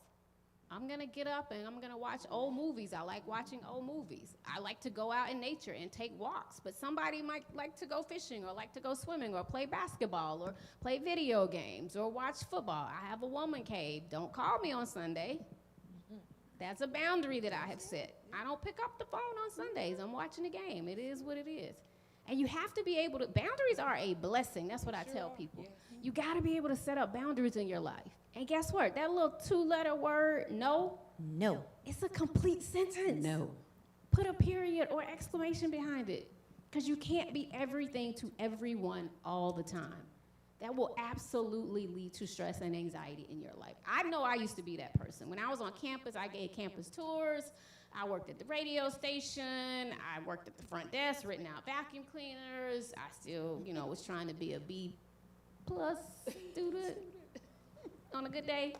I'm gonna get up and I'm gonna watch old movies. I like watching old movies. I like to go out in nature and take walks, but somebody might like to go fishing or like to go swimming or play basketball or play video games or watch football. I have a woman cave. Don't call me on Sunday. That's a boundary that I have set. I don't pick up the phone on Sundays. I'm watching a game. It is what it is. And you have to be able to, boundaries are a blessing. That's what I tell people. You gotta be able to set up boundaries in your life. And guess what? That little 2-letter word, no, it's a complete sentence. No. Put a period or exclamation behind it, because you can't be everything to everyone all the time. That will absolutely lead to stress and anxiety in your life. I know I used to be that person. When I was on campus, I gave campus tours. I worked at the radio station. I worked at the front desk, written out vacuum cleaners. I still, was trying to be a B+ student on a good day.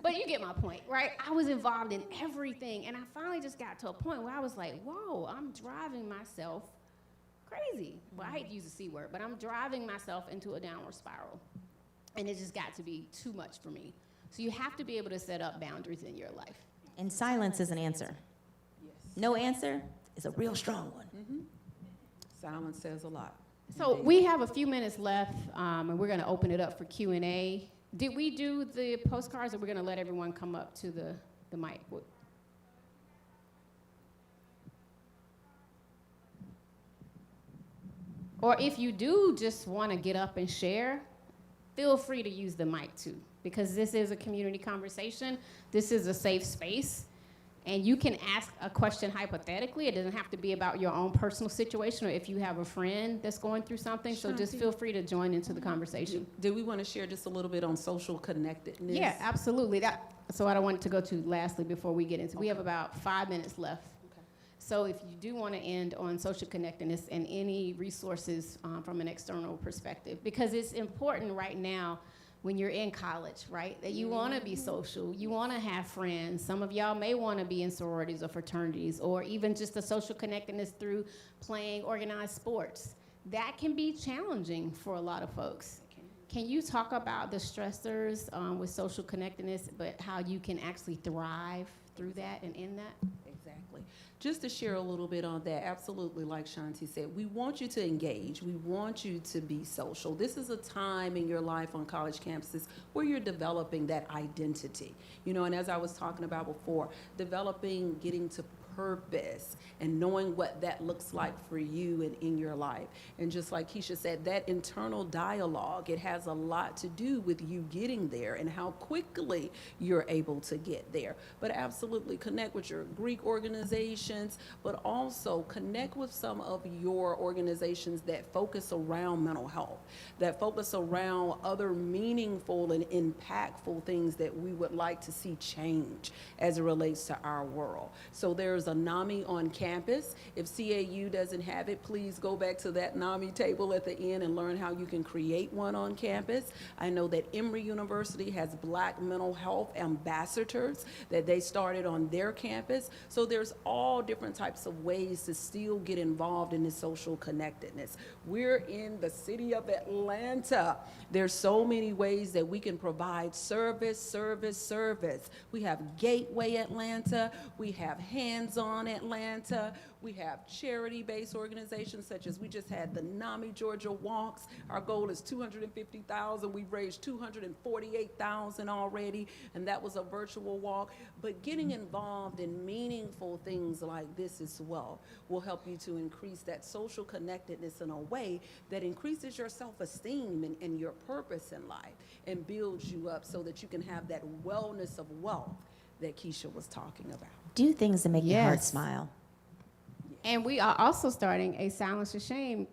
But you get my point, right? I was involved in everything, and I finally just got to a point where I was like, whoa, I'm driving myself crazy. Well, I hate to use the C word, but I'm driving myself into a downward spiral. And it just got to be too much for me. So you have to be able to set up boundaries in your life. And silence is an answer. No answer is a real strong one. Silence says a lot. So we have a few minutes left, and we're going to open it up for Q&A. Did we do the postcards, or we're going to let everyone come up to the mic? Or if you do just want to get up and share, feel free to use the mic too, because this is a community conversation. This is a safe space. And you can ask a question hypothetically. It doesn't have to be about your own personal situation or if you have a friend that's going through something. So just feel free to join into the conversation. Do we want to share just a little bit on social connectedness? Yeah, absolutely. That's what I wanted to go to lastly before we get into. We have about 5 minutes left. Okay. So if you do want to end on social connectedness and any resources from an external perspective, because it's important right now when you're in college, right? That you want to be social, you want to have friends. Some of y'all may want to be in sororities or fraternities, or even just the social connectedness through playing organized sports. That can be challenging for a lot of folks. Can you talk about the stressors with social connectedness, but how you can actually thrive through that and in that? Exactly. Just to share a little bit on that, absolutely, like Shanti said, we want you to engage. We want you to be social. This is a time in your life on college campuses where you're developing that identity. And as I was talking about before, developing, getting to purpose and knowing what that looks like for you and in your life. And just like Kisha said, that internal dialogue, it has a lot to do with you getting there and how quickly you're able to get there. But absolutely connect with your Greek organizations, but also connect with some of your organizations that focus around mental health, that focus around other meaningful and impactful things that we would like to see change as it relates to our world. So there's a NAMI on campus. If CAU doesn't have it, please go back to that NAMI table at the end and learn how you can create one on campus. I know that Emory University has Black mental health ambassadors that they started on their campus. So there's all different types of ways to still get involved in this social connectedness. We're in the city of Atlanta. There's so many ways that we can provide service. We have Gateway Atlanta, we have Hands-On Atlanta, we have charity-based organizations such as we just had the NAMI Georgia Walks. Our goal is $250,000. We've raised $248,000 already, and that was a virtual walk. But getting involved in meaningful things like this as well will help you to increase that social connectedness in a way that increases your self-esteem and your purpose in life and builds you up so that you can have that wellness of wealth that Kisha was talking about. Do things that make your heart Yes. smile. And we are also starting a Silence to Shame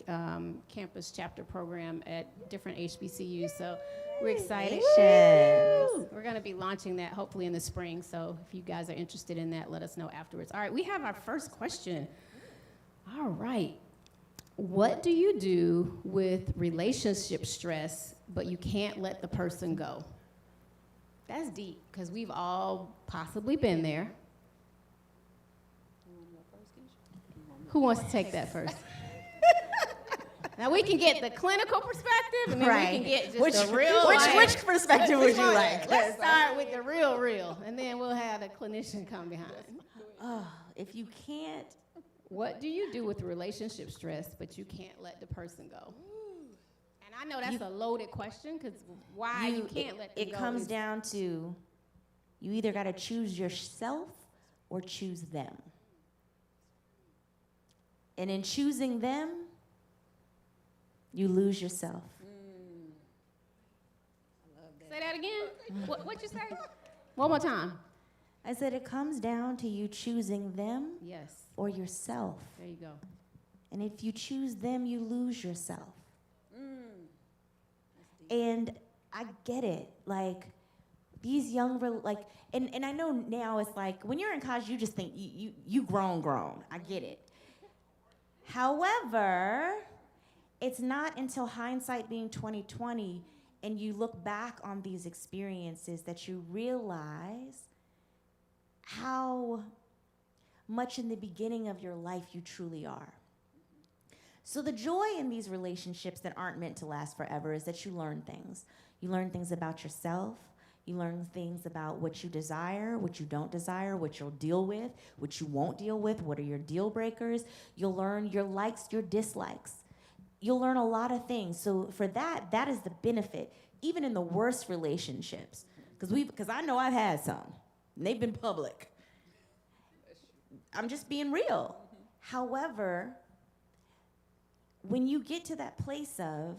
campus chapter program at different HBCUs. So we're excited. Congratulations. We're going to be launching that hopefully in the spring. So if you guys are interested in that, let us know afterwards. All right, we have our first question. All right. What do you do with relationship stress, but you can't let the person go? That's deep, because we've all possibly been there. Who wants to take that first? Now we can get the clinical perspective, and then we can get just the real life. Which perspective would you like? Let's start with the real, and then we'll have the clinician come behind. Oh, if you can't, What do you do with relationship stress, but you can't let the person go? And I know that's a loaded question, because why you can't let them go. It comes is- down to you either got to choose yourself or choose them. And in choosing them, you lose yourself. Say that again? What'd you say? One more time. I said it comes down to you choosing them Yes, or yourself. there you go. And if you choose them, you lose yourself. And I get it. Like, these young, and I know now it's like, when you're in college, you just think you grown. I get it. However, it's not until hindsight being 2020 and you look back on these experiences that you realize how much in the beginning of your life you truly are. So the joy in these relationships that aren't meant to last forever is that you learn things. You learn things about yourself. You learn things about what you desire, what you don't desire, what you'll deal with, what you won't deal with, what are your deal breakers. You'll learn your likes, your dislikes. You'll learn a lot of things. So for that is the benefit, even in the worst relationships. Because I know I've had some, and they've been public. I'm just being real. However, when you get to that place of,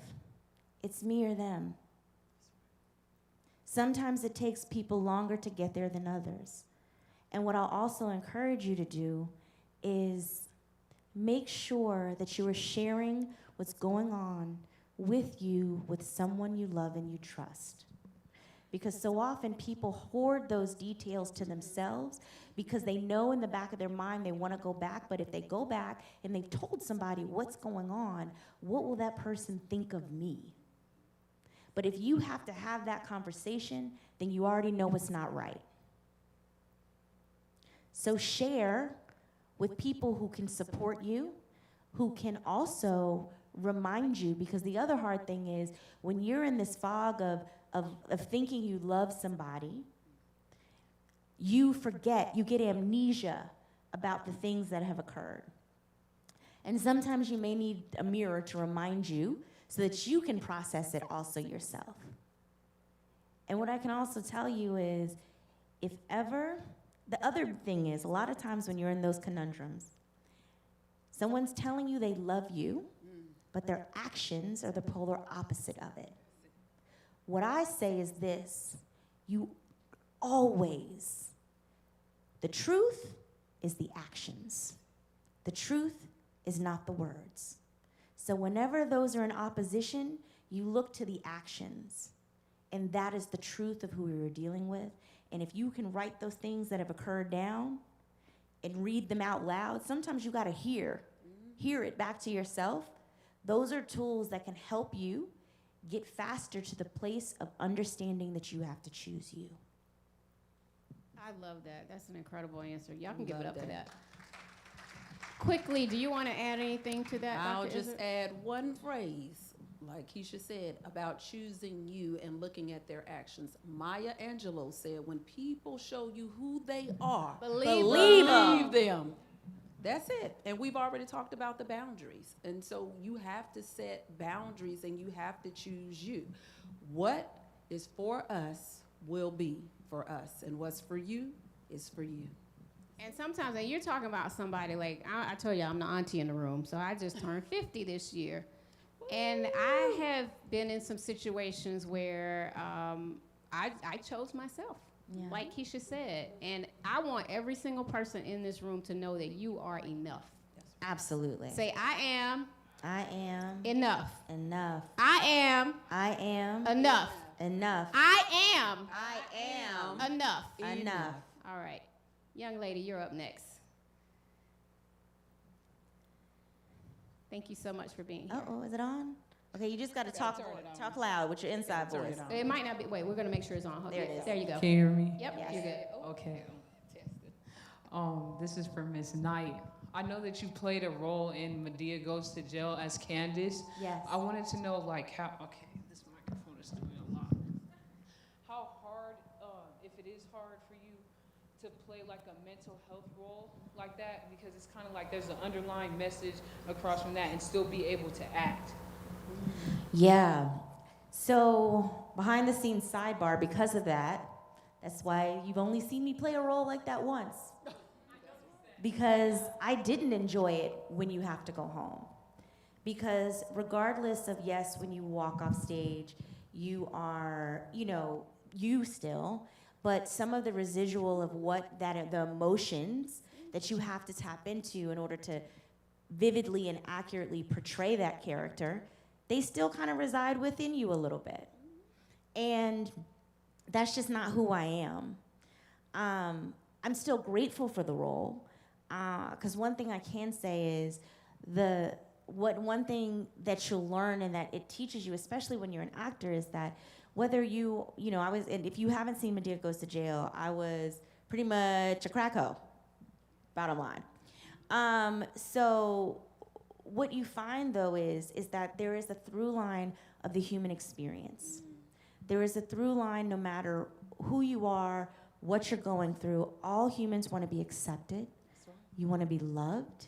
it's me or them, sometimes it takes people longer to get there than others. And what I'll also encourage you to do is make sure that you are sharing what's going on with you, with someone you love and you trust. Because so often people hoard those details to themselves because they know in the back of their mind they want to go back, but if they go back and they've told somebody what's going on, what will that person think of me? But if you have to have that conversation, then you already know what's not right. So share with people who can support you, who can also remind you, because the other hard thing is when you're in this fog of thinking you love somebody, you forget, you get amnesia about the things that have occurred. And sometimes you may need a mirror to remind you so that you can process it also yourself. And what I can also tell you is, if ever the other thing is, a lot of times when you're in those conundrums, someone's telling you they love you, but their actions are the polar opposite of it. What I say is this: you always, the truth is the actions. The truth is not the words. So whenever those are in opposition, you look to the actions. And that is the truth of who we were dealing with. And if you can write those things that have occurred down and read them out loud, sometimes you gotta hear it back to yourself. Those are tools that can help you get faster to the place of understanding that you have to choose you. I love that. That's an incredible answer. Y'all can give it up for that. Quickly, do you want to add anything to that, I'll Dr. just Izzard? add one phrase, like Kisha said, about choosing you and looking at their actions. Maya Angelou said, when people show you who they are, Believe them. That's it. And we've already talked about the boundaries. And so you have to set boundaries and you have to choose you. What is for us will be for us. And what's for you is for you. And sometimes, and you're talking about somebody like, I told you I'm the auntie in the room, so I just turned 50 this year. And I have been in some situations where I chose myself, Yeah. like Kisha said. And I want every single person in this room to know that you are enough. Absolutely. Say, I am enough. Enough. I am enough. Enough. I am Enough. enough. All right. Young lady, you're up next. Thank you so much for being here. Oh, is it on? Okay, you just got to talk loud with your inside voice. It might not be. Wait, we're gonna make sure it's on. There it is. There you go. Can you hear me? Yep, Yes. you're good. Okay. This is for Ms. Knight. I know that you played a role in Medea Goes to Jail as Candace. Yes. I wanted to know, like, how, okay, this microphone is doing a lot. How hard, if it is hard for you to play like a mental health role like that, because it's kind of like there's an underlying message across from that and still be able to act. Yeah. So, behind the scenes sidebar, because of that, that's why you've only seen me play a role like that once. Because I didn't enjoy it when you have to go home. Because regardless of, yes, when you walk off stage, you are, you still, but some of the residual of the emotions that you have to tap into in order to vividly and accurately portray that character, they still kind of reside within you a little bit. And that's just not who I am. I'm still grateful for the role, because one thing I can say is one thing that you'll learn and that it teaches you, especially when you're an actor, is that whether and if you haven't seen Medea Goes to Jail, I was pretty much a crack hoe, bottom line. So what you find, though, is that there is a through line of the human experience. There is a through line no matter who you are, what you're going through. All humans want to be accepted. You want to be loved.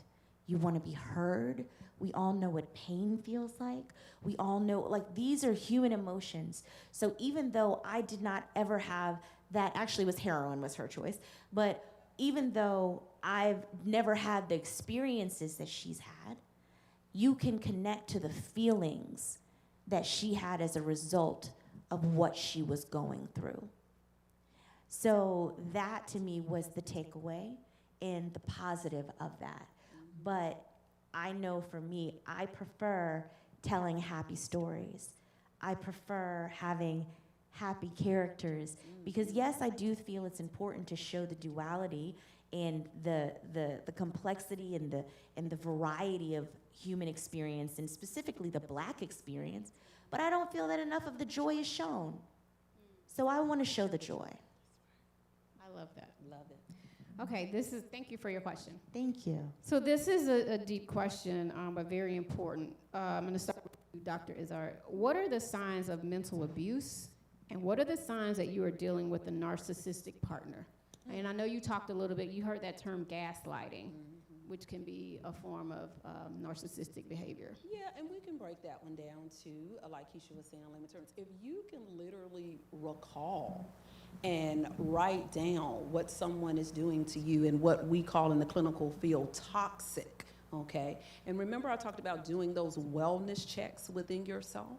You want to be heard. We all know what pain feels like. We all know, like, these are human emotions. So even though I did not ever have that, actually was heroin was her choice, but even though I've never had the experiences that she's had, you can connect to the feelings that she had as a result of what she was going through. So that, to me, was the takeaway and the positive of that. But I know for me, I prefer telling happy stories. I prefer having happy characters, because yes, I do feel it's important to show the duality and the complexity and the variety of human experience, and specifically the Black experience, but I don't feel that enough of the joy is shown. So I want to show the joy. I love that. Love it. Okay, thank you for your question. Thank you. So this is a deep question, but very important. I'm going to start with you, Dr. Izzard. What are the signs of mental abuse, and what are the signs that you are dealing with a narcissistic partner? And I know you talked a little bit, you heard that term gaslighting, which can be a form of narcissistic behavior. Yeah, and we can break that one down too, like Kisha was saying, in layman terms. If you can literally recall and write down what someone is doing to you and what we call in the clinical field toxic, okay? And remember I talked about doing those wellness checks within yourself?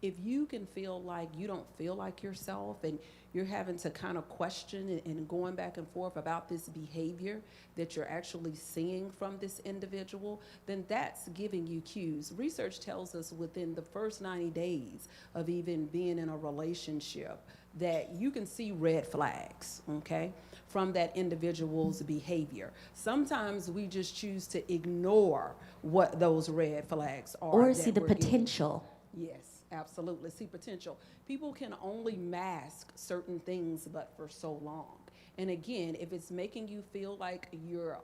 If you can feel like you don't feel like yourself and you're having to kind of question and going back and forth about this behavior that you're actually seeing from this individual, then that's giving you cues. Research tells us within the first 90 days of even being in a relationship that you can see red flags, okay, from that individual's behavior. Sometimes we just choose to ignore what those red flags are. Or see the potential. Yes, absolutely. See potential. People can only mask certain things but for so long. And again, if it's making you feel like you're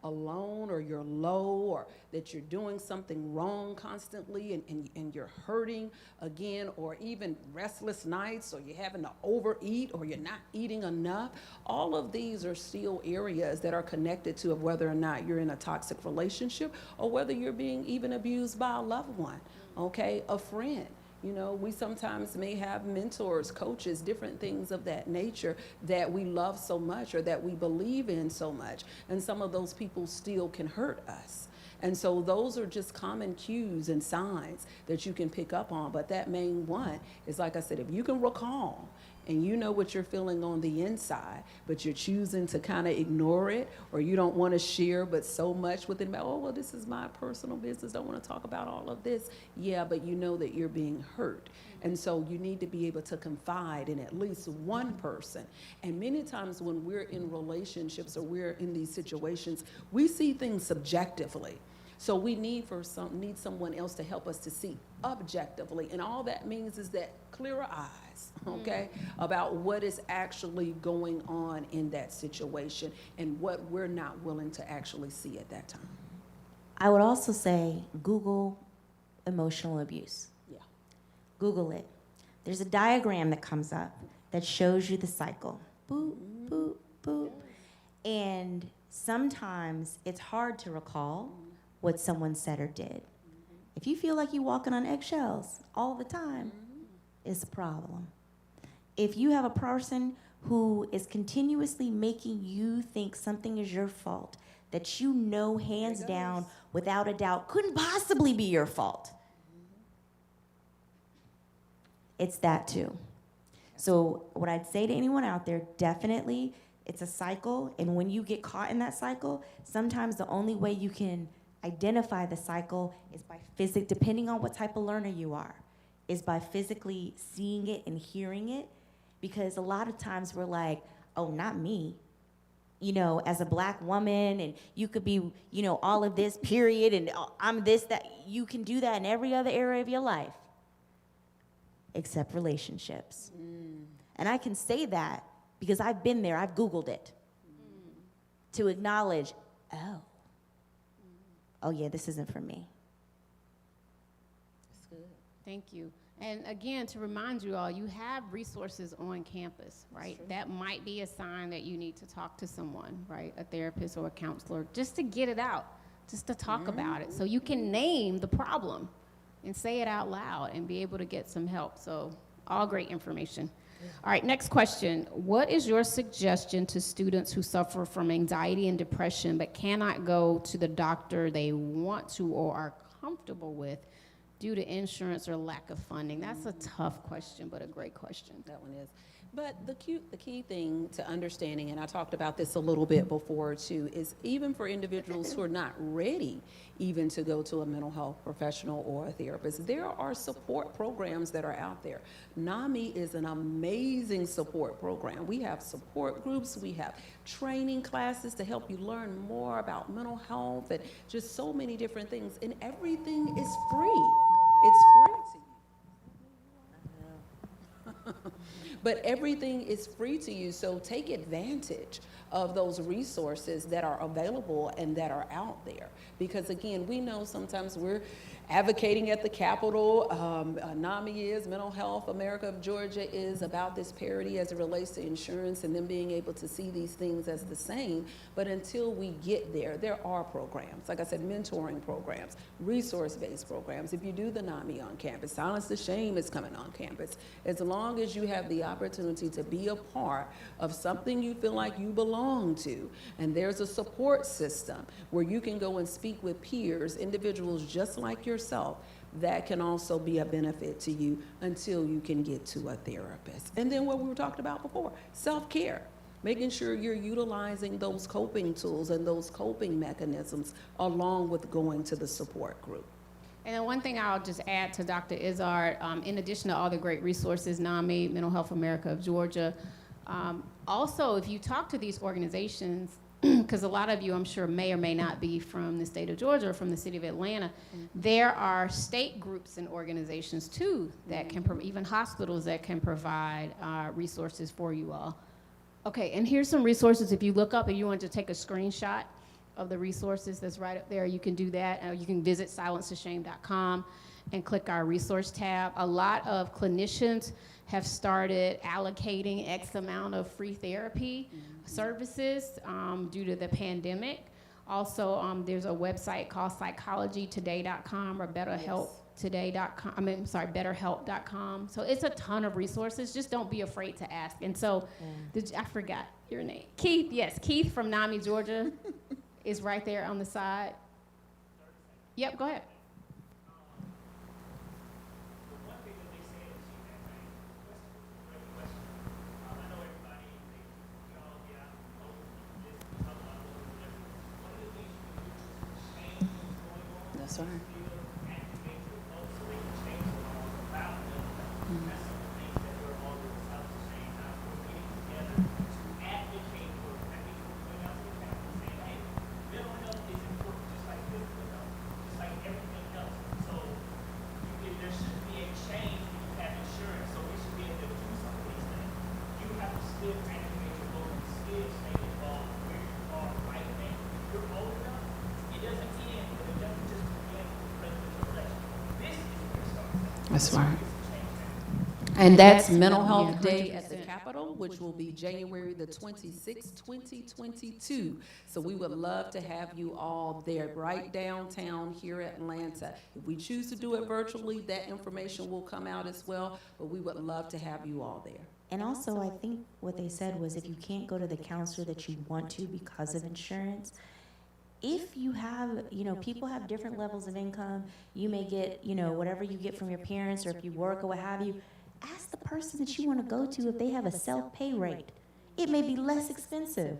alone or you're low or that you're doing something wrong constantly and you're hurting again, or even restless nights, or you're having to overeat, or you're not eating enough, all of these are still areas that are connected to whether or not you're in a toxic relationship or whether you're being even abused by a loved one, okay, a friend. You know, we sometimes may have mentors, coaches, different things of that nature that we love so much or that we believe in so much. And some of those people still can hurt us. And so those are just common cues and signs that you can pick up on. But that main one is, like I said, if you can recall and you know what you're feeling on the inside, but you're choosing to kind of ignore it, or you don't want to share but so much with it about, oh, well, this is my personal business, don't want to talk about all of this. Yeah, but you know that you're being hurt. And so you need to be able to confide in at least one person. And many times when we're in relationships or we're in these situations, we see things subjectively. So we need someone else to help us to see objectively. And all that means is that clearer eyes, okay, about what is actually going on in that situation and what we're not willing to actually see at that time. I would also say Google emotional abuse. Yeah. Google it. There's a diagram that comes up that shows you the cycle. Boop, boop, boop. And sometimes it's hard to recall what someone said or did. If you feel like you're walking on eggshells all the time, it's a problem. If you have a person who is continuously making you think something is your fault, that you know hands down, without a doubt, couldn't possibly be your fault, it's that too. So what I'd say to anyone out there, definitely, it's a cycle, and when you get caught in that cycle, sometimes the only way you can identify the cycle is by depending on what type of learner you are, is by physically seeing it and hearing it. Because a lot of times we're like, oh, not me. You know, as a Black woman, and you could be, you know, all of this, period, and I'm this, that. You can do that in every other area of your life, except relationships. And I can say that because I've been there, I've Googled it. To acknowledge, oh yeah, this isn't for me. That's good. Thank you. And again, to remind you all, you have resources on campus, right? That might be a sign that you need to talk to someone, right? A therapist or a counselor, just to get it out, just to talk about it. So you can name the problem and say it out loud and be able to get some help. So all great information. All right, next question. What is your suggestion to students who suffer from anxiety and depression but cannot go to the doctor they want to or are comfortable with due to insurance or lack of funding? That's a tough question, but a great question. That one is. But the key thing to understanding, and I talked about this a little bit before too, is even for individuals who are not ready even to go to a mental health professional or a therapist, there are support programs that are out there. NAMI is an amazing support program. We have support groups, we have training classes to help you learn more about mental health and just so many different things, and everything is free. It's free to you. But everything is free to you, so take advantage of those resources that are available and that are out there. Because again, we know sometimes we're advocating at the Capitol, NAMI is, Mental Health America of Georgia is about this parity as it relates to insurance and them being able to see these things as the same. But until we get there, there are programs, like I said, mentoring programs, resource-based programs. If you do the NAMI on campus, Silence the Shame is coming on campus. As long as you have the opportunity to be a part of something you feel like you belong to. And there's a support system where you can go and speak with peers, individuals just like yourself, that can also be a benefit to you until you can get to a therapist. And then what we were talking about before, self-care. Making sure you're utilizing those coping tools and those coping mechanisms along with going to the support group. And then one thing I'll just add to Dr. Izzard, in addition to all the great resources, NAMI, Mental Health America of Georgia, also if you talk to these organizations, because a lot of you I'm sure may or may not be from the state of Georgia or from the city of Atlanta, there are state groups and organizations too that can, even hospitals that can provide resources for you all. Okay, and here's some resources. If you look up and you want to take a screenshot of the resources that's right up there, you can do that. You can visit silencetoshame.com and click our resource tab. A lot of clinicians have started allocating X amount of free therapy services due to the pandemic. Also, there's a website called psychologytoday.com or betterhelptoday.com. betterhelp.com. So it's a ton of resources. Just don't be afraid to ask. And so, I forgot your name. Keith, yes, Keith from NAMI, Georgia is right there on the side. Yep, go ahead. That's right. That's right. And that's Mental Health Day at the Capitol, which will be January the 26th, 2022. So we would love to have you all there right downtown here at Atlanta. If we choose to do it virtually, that information will come out as well, but we would love to have you all there. And also, I think what they said was if you can't go to the counselor that you want to because of insurance, if you have, people have different levels of income, you may get, whatever you get from your parents, or if you work or what have you, ask the person that you want to go to if they have a self-pay rate. It may be less expensive.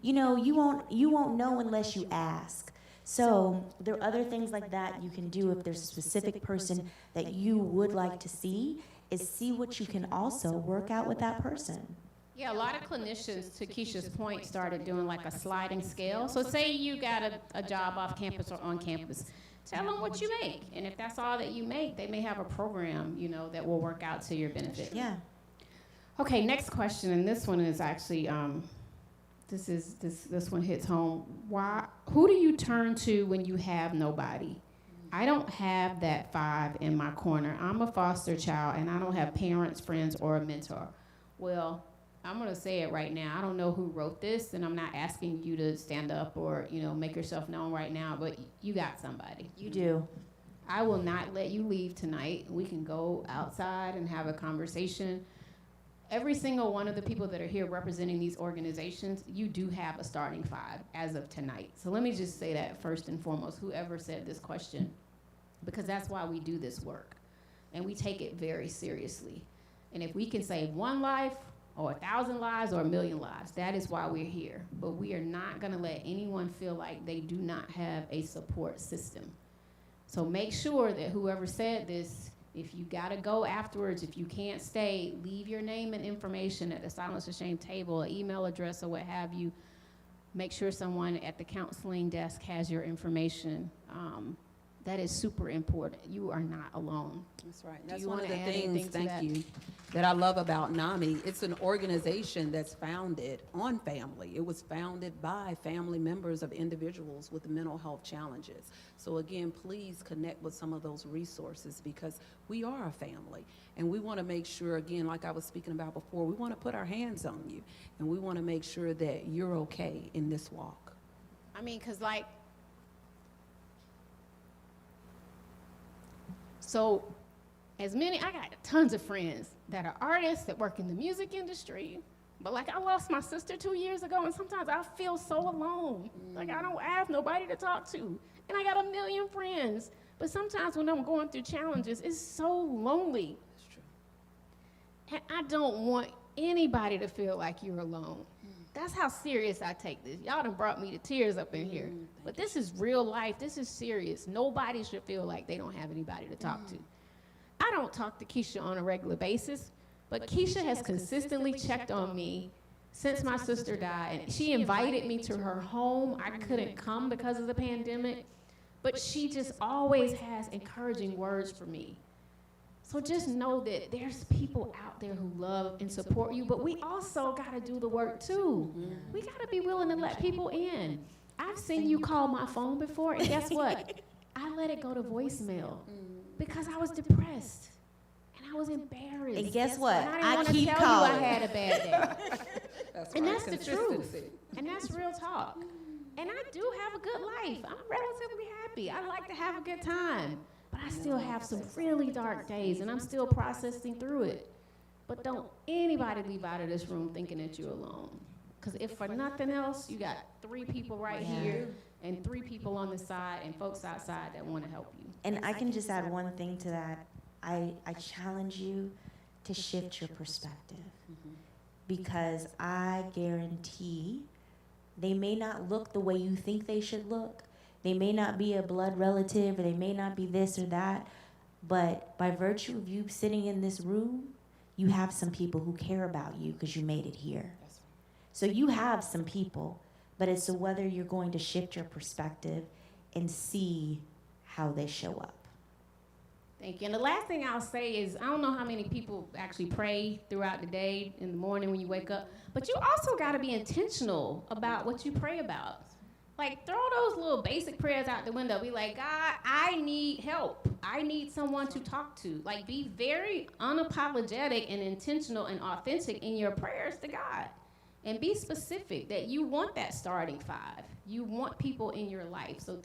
You won't know unless you ask. So there are other things like that you can do if there's a specific person that you would like to see, is see what you can also work out with that person. Yeah, a lot of clinicians, to Kisha's point, started doing like a sliding scale. So say you got a job off campus or on campus, tell them what you make. And if that's all that you make, they may have a program, that will work out to your benefit. Yeah. Okay, next question, and this one is actually, this one hits home. Who do you turn to when you have nobody? I don't have that 5 in my corner. I'm a foster child, and I don't have parents, friends, or a mentor. Well, I'm going to say it right now. I don't know who wrote this, and I'm not asking you to stand up or, make yourself known right now, but you got somebody. You do. I will not let you leave tonight. We can go outside and have a conversation. Every single one of the people that are here representing these organizations, you do have a starting 5 as of tonight. So let me just say that first and foremost, whoever said this question, because that's why we do this work. And we take it very seriously. And if we can save 1 life, or 1,000 lives, or 1,000,000 lives. That is why we're here. But we are not gonna let anyone feel like they do not have a support system. So make sure that whoever said this, if you gotta go afterwards, if you can't stay, leave your name and information at the Silence of Shame table, an email address or what have you. Make sure someone at the counseling desk has your information. That is super important. You are not alone. That's right. That's one of the things, thank you, that I love about NAMI. It's an organization that's founded on family. It was founded by family members of individuals with mental health challenges. So again, please connect with some of those resources because we are a family. And we want to make sure, again, like I was speaking about before, we want to put our hands on you. And we want to make sure that you're okay in this walk. I mean, because I got tons of friends that are artists that work in the music industry. But like, I lost my sister 2 years ago, and sometimes I feel so alone. Like, I don't have nobody to talk to. And I got a million friends. But sometimes when I'm going through challenges, it's so lonely. That's true. And I don't want anybody to feel like you're alone. That's how serious I take this. Y'all done brought me to tears up in here. But this is real life. This is serious. Nobody should feel like they don't have anybody to talk to. I don't talk to Kisha on a regular basis, but Kisha has consistently checked on me since my sister died. And she invited me to her home. I couldn't come because of the pandemic, but she just always has encouraging words for me. So just know that there's people out there who love and support you, but we also gotta do the work too. We gotta be willing to let people in. I've seen you call my phone before, and guess what? I let it go to voicemail because I was depressed and I was embarrassed. And guess what? And I didn't I want to keep tell calling. you I had a bad day. That's And right, that's the truth. consistency. And that's real talk. And I do have a good life. I'm relatively happy. I like to have a good time. But I still have some really dark days, and I'm still processing through it. But don't anybody leave out of this room thinking that you're alone. Because if for nothing else, you got 3 people right here and 3 people on the side and folks outside that want to help you. And I can just add one thing to that. I challenge you to shift your perspective, because I guarantee they may not look the way you think they should look. They may not be a blood relative, or they may not be this or that, but by virtue of you sitting in this room, you have some people who care about you because you made it here. So you have some people, but it's whether you're going to shift your perspective and see how they show up. Thank you. And the last thing I'll say is, I don't know how many people actually pray throughout the day, in the morning when you wake up, but you also got to be intentional about what you pray about. Like, throw those little basic prayers out the window. Be like, God, I need help. I need someone to talk to. Like, be very unapologetic and intentional and authentic in your prayers to God. And be specific that you want that starting 5. You want people in your life. So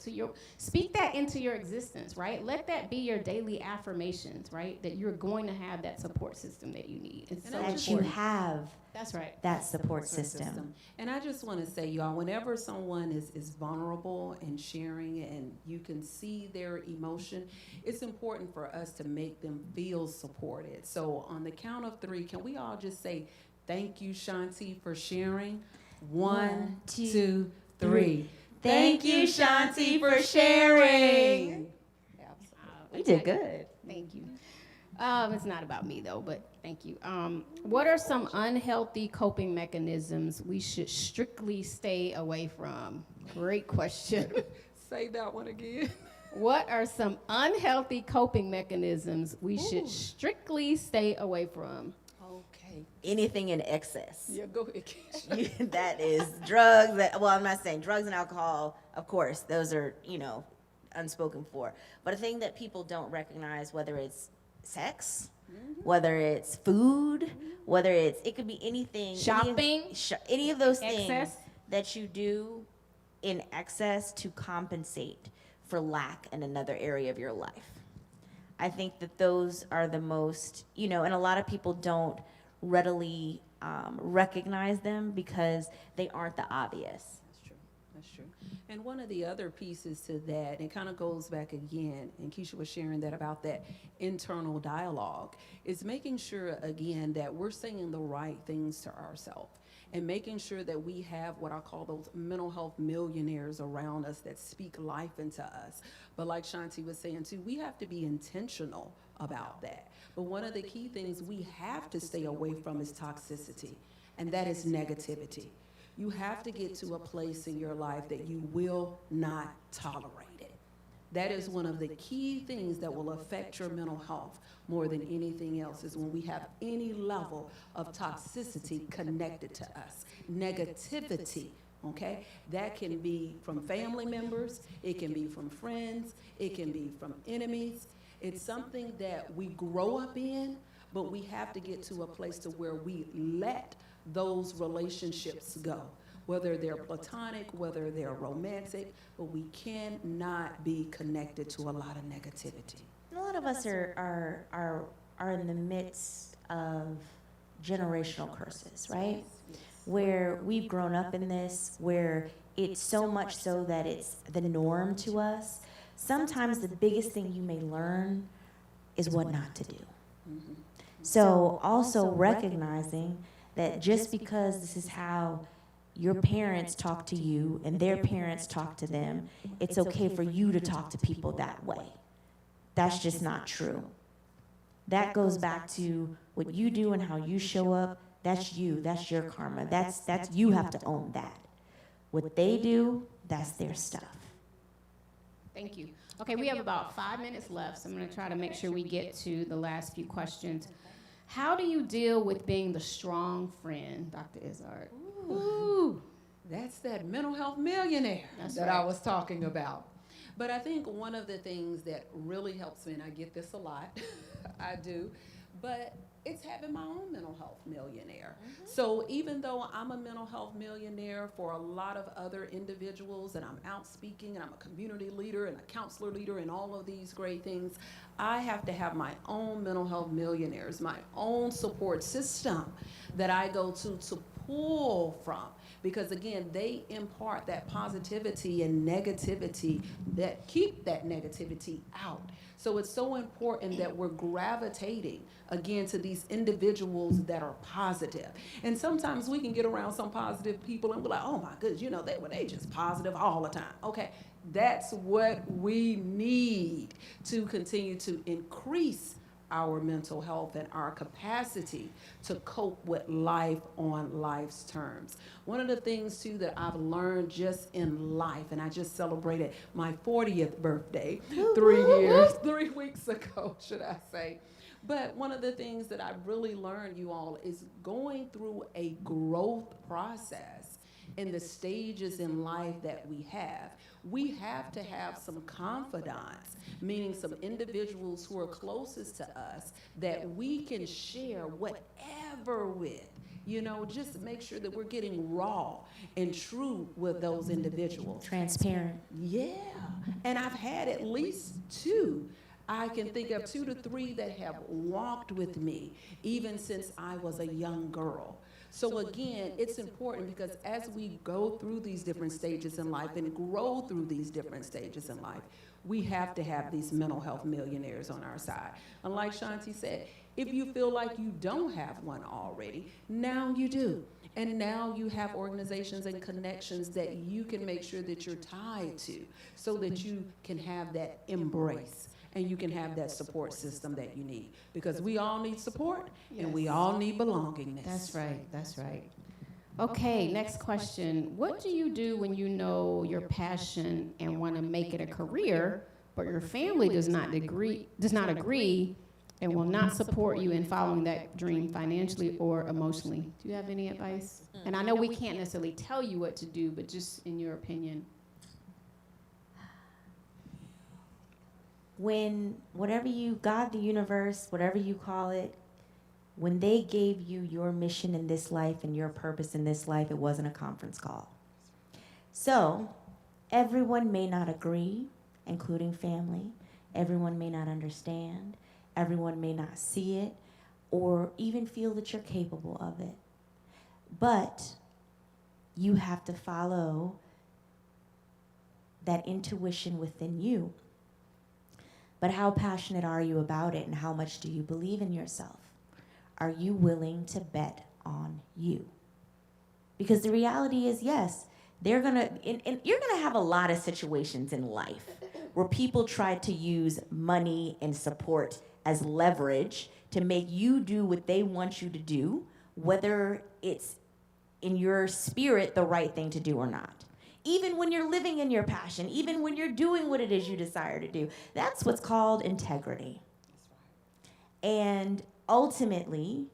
speak that into your existence, right? Let that be your daily affirmations, right? That you're going to have that support system that you need. It's so That you important. have That's right. that support system. And I just want to say, y'all, whenever someone is vulnerable and sharing and you can see their emotion, it's important for us to make them feel supported. So on the count of 3, can we all just say, thank you, Shanti, for sharing? 1, 2, 3. Thank you, Shanti, for sharing. We did good. Thank you. It's not about me, though, but thank you. What are some unhealthy coping mechanisms we should strictly stay away from? Great question. Say that one again. What are some unhealthy coping mechanisms we should strictly stay away from? Okay. Anything in excess. Yeah, go ahead, Kisha. That is drugs. Well, I'm not saying drugs and alcohol, of course, those are, unspoken for. But a thing that people don't recognize, whether it's sex, whether it's food, whether it could be anything. Shopping. Any of those things Excess. that you do in excess to compensate for lack in another area of your life. I think that those are the most, and a lot of people don't readily recognize them because they aren't the obvious. That's true. That's true. And one of the other pieces to that, and it kind of goes back again, and Kisha was sharing that about that internal dialogue, is making sure, again, that we're saying the right things to ourselves and making sure that we have what I call those mental health millionaires around us that speak life into us. But like Shanti was saying too, we have to be intentional about that. But one of the key things we have to stay away from is toxicity, and that is negativity. You have to get to a place in your life that you will not tolerate it. That is one of the key things that will affect your mental health more than anything else, is when we have any level of toxicity connected to us. Negativity, okay? That can be from family members, it can be from friends, it can be from enemies. It's something that we grow up in, but we have to get to a place to where we let those relationships go, whether they're platonic, whether they're romantic, but we cannot be connected to a lot of negativity. A lot of us are in the midst of generational curses, right? Where we've grown up in this, where it's so much so that it's the norm to us. Sometimes the biggest thing you may learn is what not to do. So also recognizing that just because this is how your parents talk to you and their parents talk to them, it's okay for you to talk to people that way. That's just not true. That goes back to what you do and how you show up. That's you. That's your karma. That's you have to own that. What they do, that's their stuff. Thank you. Okay, we have about 5 minutes left, so I'm going to try to make sure we get to the last few questions. How do you deal with being the strong friend, Dr. Izzard? Ooh, that's that mental health millionaire That's that right. I was talking about. But I think one of the things that really helps me, and I get this a lot, I do, but it's having my own mental health millionaire. So even though I'm a mental health millionaire for a lot of other individuals, and I'm out speaking, and I'm a community leader and a counselor leader and all of these great things, I have to have my own mental health millionaires, my own support system that I go to pull from. Because again, they impart that positivity and negativity that keep that negativity out. So it's so important that we're gravitating again to these individuals that are positive. And sometimes we can get around some positive people and be like, oh my goodness, they just positive all the time. Okay, that's what we need to continue to increase our mental health and our capacity to cope with life on life's terms. One of the things too that I've learned just in life, and I just celebrated my 40th birthday 3 weeks ago, should I say. But one of the things that I've really learned, you all, is going through a growth process in the stages in life that we have to have some confidants, meaning some individuals who are closest to us that we can share whatever with. Just make sure that we're getting raw and true with those individuals. Transparent. Yeah, and I've had at least 2. I can think of 2 to 3 that have walked with me even since I was a young girl. So again, it's important because as we go through these different stages in life and grow through these different stages in life, we have to have these mental health millionaires on our side. And like Shanti said, if you feel like you don't have one already, now you do. And now you have organizations and connections that you can make sure that you're tied to so that you can have that embrace. And you can have that support system that you need. Because we all need support, and we all need belongingness. That's right, that's right. Okay, next question. What do you do when you know your passion and want to make it a career, but your family does not agree and will not support you in following that dream financially or emotionally? Do you have any advice? And I know we can't necessarily tell you what to do, but just in your opinion. When whatever God, the universe, whatever you call it, when they gave you your mission in this life and your purpose in this life, it wasn't a conference call. So everyone may not agree, including family. Everyone may not understand. Everyone may not see it or even feel that you're capable of it. But you have to follow that intuition within you. But how passionate are you about it, and how much do you believe in yourself? Are you willing to bet on you? Because the reality is, yes, you're gonna have a lot of situations in life where people try to use money and support as leverage to make you do what they want you to do, whether it's in your spirit the right thing to do or not. Even when you're living in your passion, even when you're doing what it is you desire to do. That's what's called integrity. And ultimately,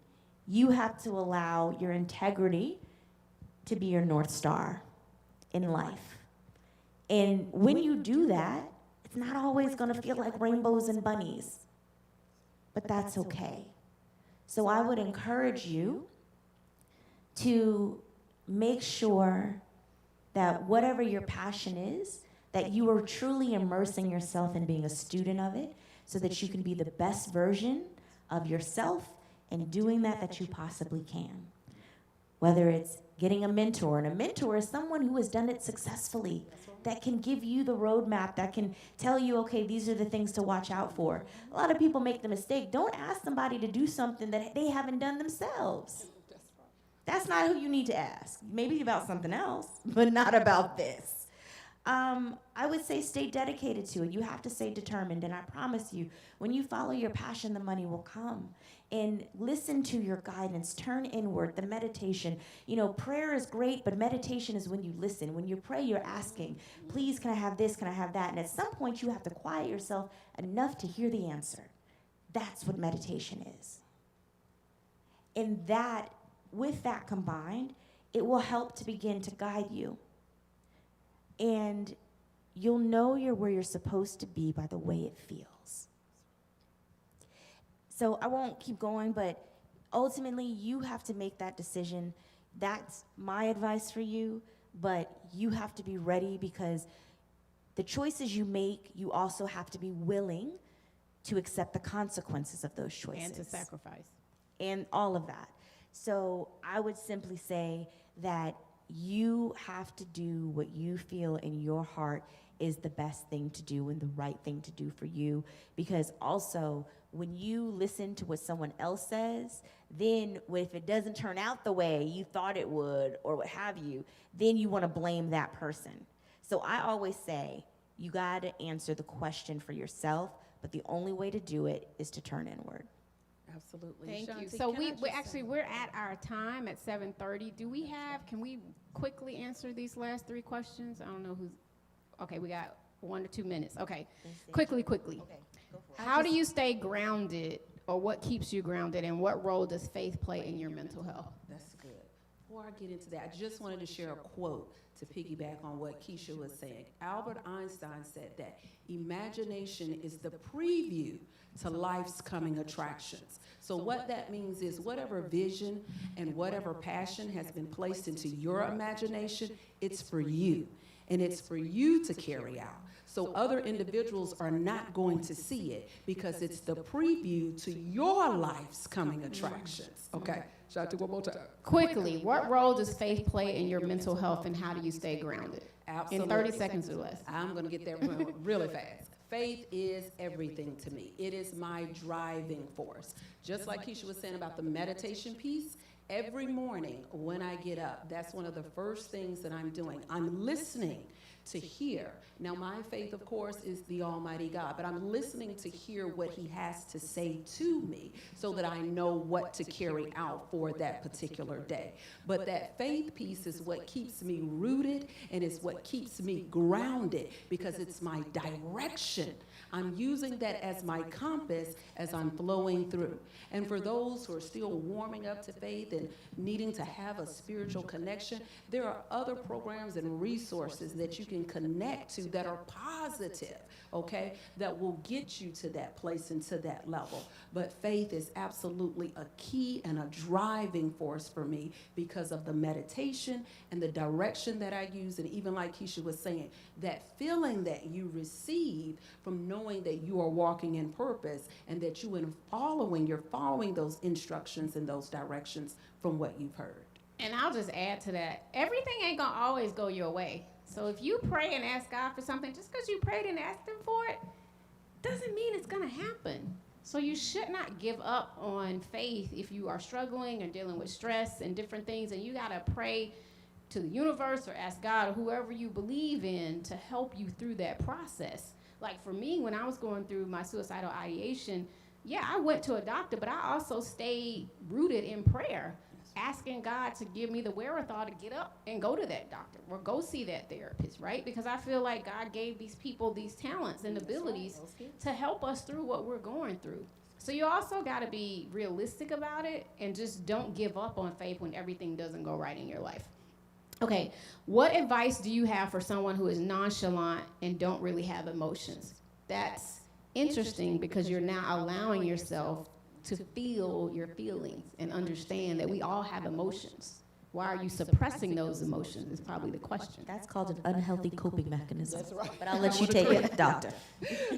you have to allow your integrity to be your North Star in life. And when you do that, it's not always going to feel like rainbows and bunnies. But that's okay. So I would encourage you to make sure that whatever your passion is, that you are truly immersing yourself in being a student of it, so that you can be the best version of yourself and doing that you possibly can. Whether it's getting a mentor, and a mentor is someone who has done it successfully, that can give you the roadmap, that can tell you, okay, these are the things to watch out for. A lot of people make the mistake, don't ask somebody to do something that they haven't done themselves. That's not who you need to ask. Maybe about something else, but not about this. I would say stay dedicated to it. You have to stay determined, and I promise you, when you follow your passion, the money will come. And listen to your guidance, turn inward, the meditation. You know, prayer is great, but meditation is when you listen. When you pray, you're asking, please, can I have this, can I have that? And at some point, you have to quiet yourself enough to hear the answer. That's what meditation is. And that, with that combined, it will help to begin to guide you. And you'll know you're where you're supposed to be by the way it feels. So I won't keep going, but ultimately you have to make that decision. That's my advice for you, but you have to be ready, because the choices you make, you also have to be willing to accept the consequences of those choices. And to sacrifice. And all of that. So I would simply say that you have to do what you feel in your heart is the best thing to do and the right thing to do for you. Because also, when you listen to what someone else says, then if it doesn't turn out the way you thought it would or what have you, then you want to blame that person. So I always say, you got to answer the question for yourself, but the only way to do it is to turn inward. Absolutely. Thank you. Shanti, So can I just say- we're at our time at 7:30. Can we quickly answer these last 3 questions? I don't know who's, okay, we got 1 or 2 minutes. Okay, quickly. Okay, go for it. How do you stay grounded, or what keeps you grounded, and what role does faith play in your mental health? That's good. Before I get into that, I just wanted to share a quote to piggyback on what Kisha was saying. Albert Einstein said that imagination is the preview to life's coming attractions. So what that means is whatever vision and whatever passion has been placed into your imagination, it's for you. And it's for you to carry out. So other individuals are not going to see it because it's the preview to your life's coming attractions. Okay, Shanti, one more time. Quickly, what role does faith play in your mental health, and how do you stay grounded? Absolutely. In 30 seconds or less. I'm going to get there really fast. Faith is everything to me. It is my driving force. Just like Kisha was saying about the meditation piece, every morning when I get up, that's one of the first things that I'm doing. I'm listening to hear. Now, my faith, of course, is the Almighty God, but I'm listening to hear what He has to say to me so that I know what to carry out for that particular day. But that faith piece is what keeps me rooted, and it's what keeps me grounded, because it's my direction. I'm using that as my compass as I'm flowing through. And for those who are still warming up to faith and needing to have a spiritual connection, there are other programs and resources that you can connect to that are positive, okay, that will get you to that place and to that level. But faith is absolutely a key and a driving force for me because of the meditation and the direction that I use. And even like Kisha was saying, that feeling that you receive from knowing that you are walking in purpose and that you're following those instructions and those directions from what you've heard. And I'll just add to that, everything ain't gonna always go your way. So if you pray and ask God for something, just because you prayed and asked Him for it, doesn't mean it's gonna happen. So you should not give up on faith if you are struggling or dealing with stress and different things, and you gotta pray to the universe or ask God or whoever you believe in to help you through that process. Like for me, when I was going through my suicidal ideation, yeah, I went to a doctor, but I also stayed rooted in prayer, asking God to give me the wherewithal to get up and go to that doctor or go see that therapist, right? Because I feel like God gave these people these talents and abilities to help us through what we're going through. So you also got to be realistic about it and just don't give up on faith when everything doesn't go right in your life. Okay, what advice do you have for someone who is nonchalant and don't really have emotions? That's interesting because you're now allowing yourself to feel your feelings and understand that we all have emotions. Why are you suppressing those emotions is probably the question. That's called an unhealthy coping mechanism. That's right. But I'll let you take it, doctor.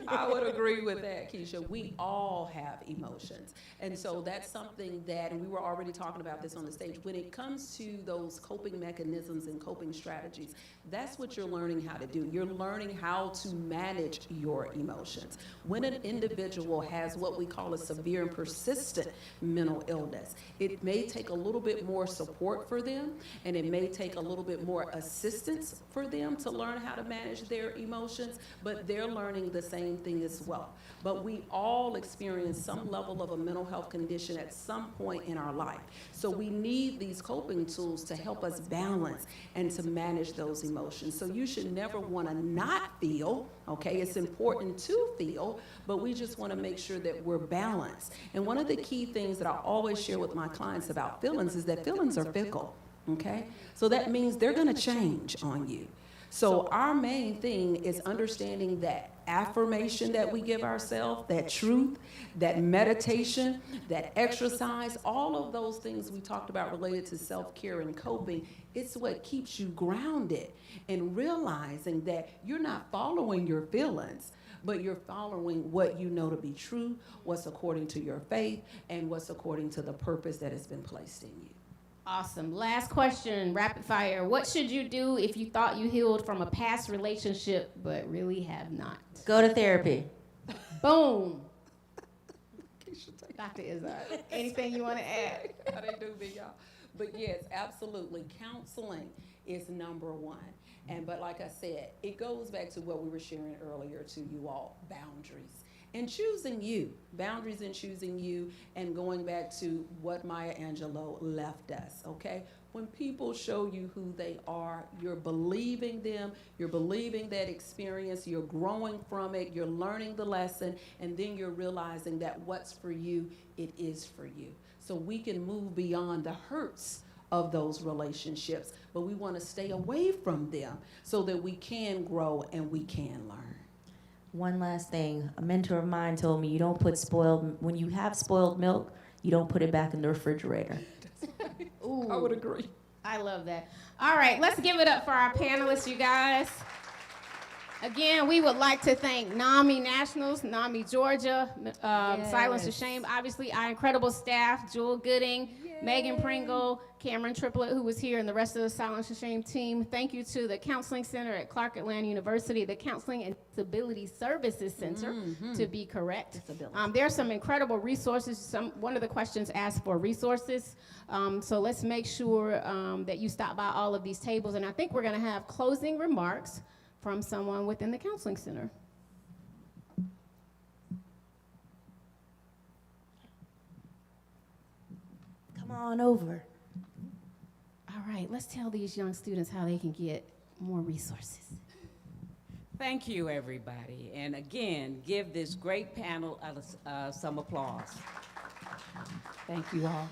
I would agree with that, Kisha. We all have emotions. And so that's something that, and we were already talking about this on the stage, when it comes to those coping mechanisms and coping strategies, that's what you're learning how to do. You're learning how to manage your emotions. When an individual has what we call a severe and persistent mental illness, it may take a little bit more support for them, and it may take a little bit more assistance for them to learn how to manage their emotions, but they're learning the same thing as well. But we all experience some level of a mental health condition at some point in our life. So we need these coping tools to help us balance and to manage those emotions. So you should never want to not feel, okay? It's important to feel, but we just want to make sure that we're balanced. And one of the key things that I always share with my clients about feelings is that feelings are fickle, okay? So that means they're going to change on you. So our main thing is understanding that affirmation that we give ourselves, that truth, that meditation, that exercise, all of those things we talked about related to self-care and coping, it's what keeps you grounded and realizing that you're not following your feelings, but you're following what you know to be true, what's according to your faith, and what's according to the purpose that has been placed in you. Awesome. Last question, rapid fire. What should you do if you thought you healed from a past relationship but really have not? Go to therapy. Boom. Dr. Izzard, anything you want to add? How they do me, y'all. But yes, absolutely. Counseling is number one. But like I said, it goes back to what we were sharing earlier to you all, boundaries. And choosing you, boundaries in choosing you, and going back to what Maya Angelou left us, okay? When people show you who they are, you're believing them, you're believing that experience, you're growing from it, you're learning the lesson, and then you're realizing that what's for you, it is for you. So we can move beyond the hurts of those relationships, but we want to stay away from them so that we can grow and we can learn. One last thing. A mentor of mine told me you don't put when you have spoiled milk, you don't put it back in the refrigerator. Ooh, I would agree. I love that. All right, let's give it up for our panelists, you guys. Again, we would like to thank NAMI Nationals, NAMI Georgia, Silence to Shame, obviously our incredible staff, Jewel Gooding, Megan Pringle, Cameron Triplett, who was here, and the rest of the Silence to Shame team. Thank you to the Counseling Center at Clark Atlanta University, the Counseling and Disability Services Center, to be correct. There are some incredible resources. One of the questions asked for resources. So let's make sure that you stop by all of these tables. And I think we're going to have closing remarks from someone within the Counseling Center. Come on over. All right, let's tell these young students how they can get more resources. Thank you, everybody. And again, give this great panel some applause. Thank you all.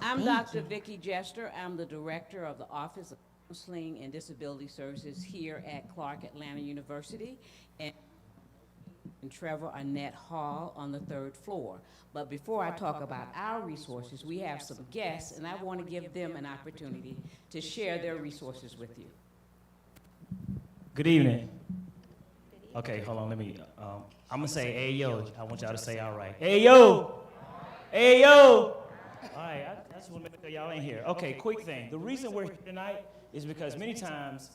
I'm Thank Dr. you. Vicki Jester. I'm the director of the Office of Counseling and Disability Services here at Clark Atlanta University and Trevor Arnett Hall on the 3rd floor. But before I talk about our resources, we have some guests, and I want to give them an opportunity to share their resources with you. Good evening. Okay, hold on, let me, I'm gonna say, hey, yo. I want y'all to say, all right. Hey, yo. Hey, yo. All right, I just want to make sure y'all ain't here. Okay, quick thing. The reason we're here tonight is because many times,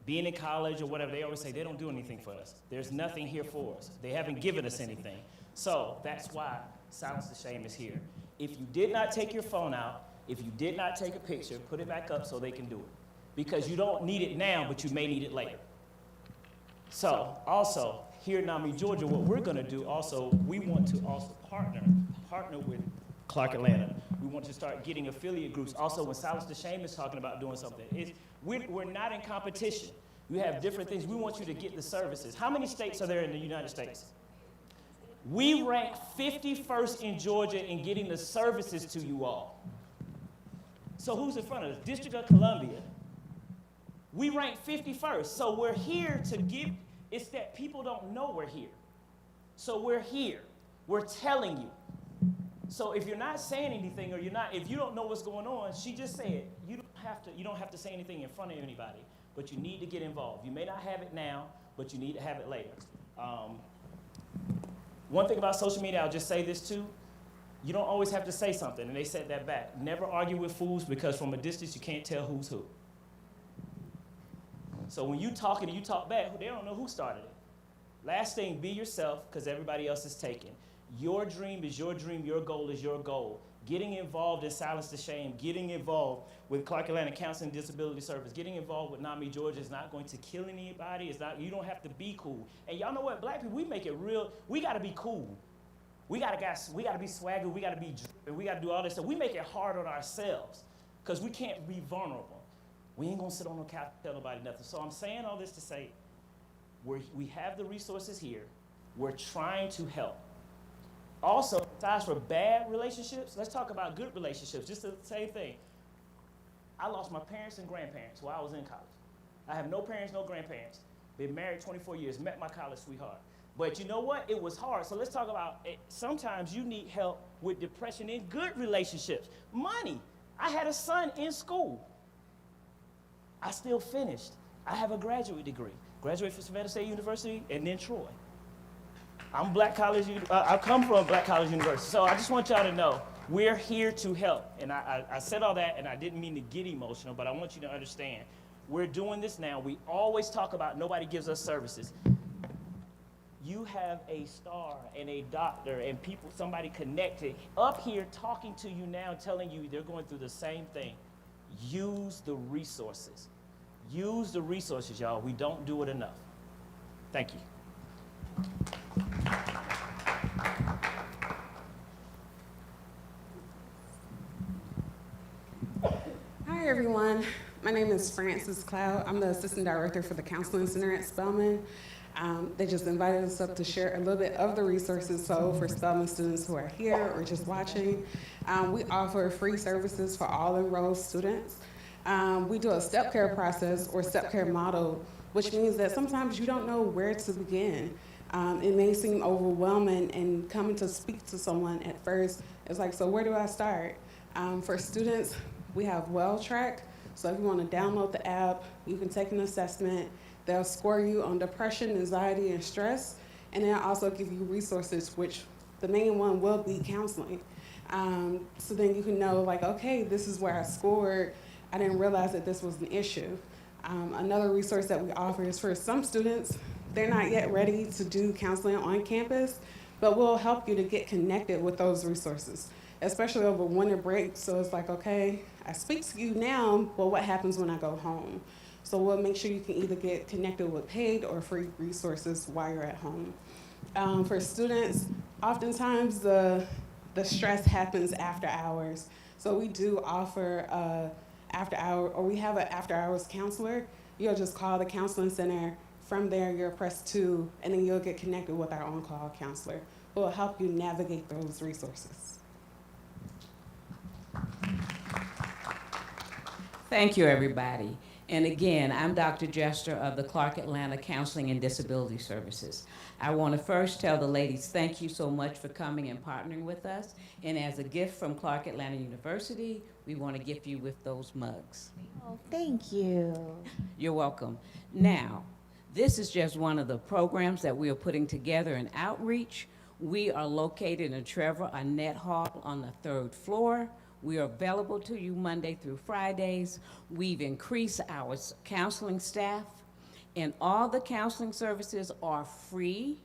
being in college or whatever, they always say they don't do anything for us. There's nothing here for us. They haven't given us anything. So that's why Silence to Shame is here. If you did not take your phone out, if you did not take a picture, put it back up so they can do it. Because you don't need it now, but you may need it later. So also, here in NAMI, Georgia, what we're gonna do also, we want to also partner with Clark Atlanta. We want to start getting affiliate groups. Also, when Silence to Shame is talking about doing something, we're not in competition. You have different things. We want you to get the services. How many states are there in the United States? We rank 51st in Georgia in getting the services to you all. So who's in front of us? District of Columbia. We rank 51st. So we're here to give, it's that people don't know we're here. So we're here. We're telling you. So if you're not saying anything or if you don't know what's going on, she just said, you don't don't have to say anything in front of anybody, but you need to get involved. You may not have it now, but you need to have it later. One thing about social media, I'll just say this too, you don't always have to say something, and they said that back. Never argue with fools, because from a distance you can't tell who's who. So when you talking and you talk back, they don't know who started it. Last thing, be yourself, because everybody else is taken. Your dream is your dream, your goal is your goal. Getting involved in Silence to Shame, getting involved with Clark Atlanta Counseling and Disability Service, getting involved with NAMI Georgia is not going to kill anybody. You don't have to be cool. And y'all know what, black people, we make it real, we gotta be cool. We gotta be swagger, we gotta be driven, we gotta do all this stuff. We make it hard on ourselves, because we can't be vulnerable. We ain't gonna sit on no couch and tell nobody nothing. So I'm saying all this to say, we have the resources here. We're trying to help. Also, besides for bad relationships, let's talk about good relationships. Just the same thing. I lost my parents and grandparents while I was in college. I have no parents, no grandparents. Been married 24 years, met my college sweetheart. But you know what? It was hard. So let's talk about it. Sometimes you need help with depression in good relationships. Money. I had a son in school. I still finished. I have a graduate degree. Graduated from Savannah State University and then Troy. I'm Black College, I come from Black College University. So I just want y'all to know, we're here to help. And I said all that, and I didn't mean to get emotional, but I want you to understand, we're doing this now. We always talk about nobody gives us services. You have a star and a doctor and people, somebody connected up here talking to you now, telling you they're going through the same thing. Use the resources. Use the resources, y'all. We don't do it enough. Thank you. Hi, everyone. My name is Frances Cloud. I'm the Assistant Director for the Counseling Center at Spelman. They just invited us up to share a little bit of the resources. So for Spelman students who are here or just watching, we offer free services for all enrolled students. We do a step care process or step care model, which means that sometimes you don't know where to begin. It may seem overwhelming, and coming to speak to someone at first, it's like, so where do I start? For students, we have WellTrack. So if you want to download the app, you can take an assessment. They'll score you on depression, anxiety, and stress. And they'll also give you resources, which the main one will be counseling. So then you can know, like, okay, this is where I scored. I didn't realize that this was an issue. Another resource that we offer is for some students, they're not yet ready to do counseling on campus, but we'll help you to get connected with those resources, especially over winter break. So it's like, okay, I speak to you now, but what happens when I go home? So we'll make sure you can either get connected with paid or free resources while you're at home. For students, oftentimes the stress happens after hours. So we do offer we have an after hours counselor. You'll just call the counseling center. From there, you'll press 2, and then you'll get connected with our on-call counselor who will help you navigate those resources. Thank you, everybody. And again, I'm Dr. Jester of the Clark Atlanta Counseling and Disability Services. I want to first tell the ladies thank you so much for coming and partnering with us. And as a gift from Clark Atlanta University, we want to gift you with those mugs. Oh, thank you. You're welcome. Now, this is just one of the programs that we are putting together in outreach. We are located in Trevor Arnett Hall on the 3rd floor. We are available to you Monday through Fridays. We've increased our counseling staff, and all the counseling services are free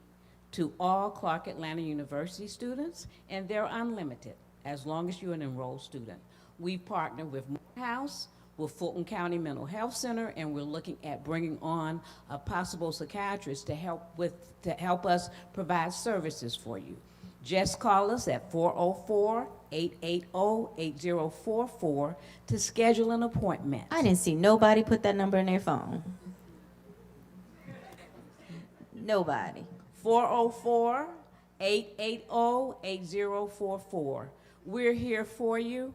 to all Clark Atlanta University students, and they're unlimited as long as you're an enrolled student. We partner with Morehouse, with Fulton County Mental Health Center, and we're looking at bringing on a possible psychiatrist to help us provide services for you. Just call us at 404-880-8044 to schedule an appointment. I didn't see nobody put that number in their phone. Nobody. 404-880-8044. We're here for you.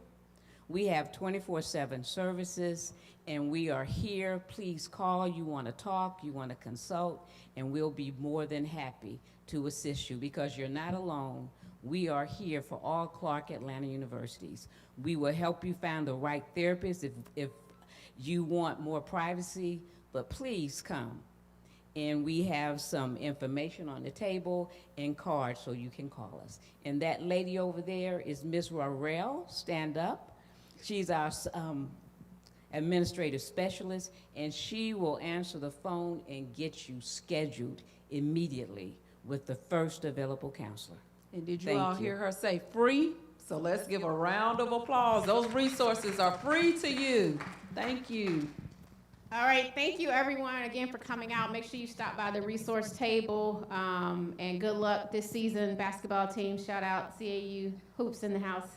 We have 24/7 services, and we are here. Please call. You want to talk, you want to consult, and we'll be more than happy to assist you because you're not alone. We are here for all Clark Atlanta universities. We will help you find the right therapist if you want more privacy, but please come. And we have some information on the table and cards so you can call us. And that lady over there is Miss Rarell. Stand up. She's our administrative specialist, and she will answer the phone and get you scheduled immediately with the first available counselor. And did you Thank all you. hear her say free? So let's give a round of applause. Those resources are free to you. Thank you. All right, thank you everyone again for coming out. Make sure you stop by the resource table, and good luck this season, basketball team. Shout out CAU Hoops in the house.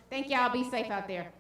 Thank y'all, be safe out there.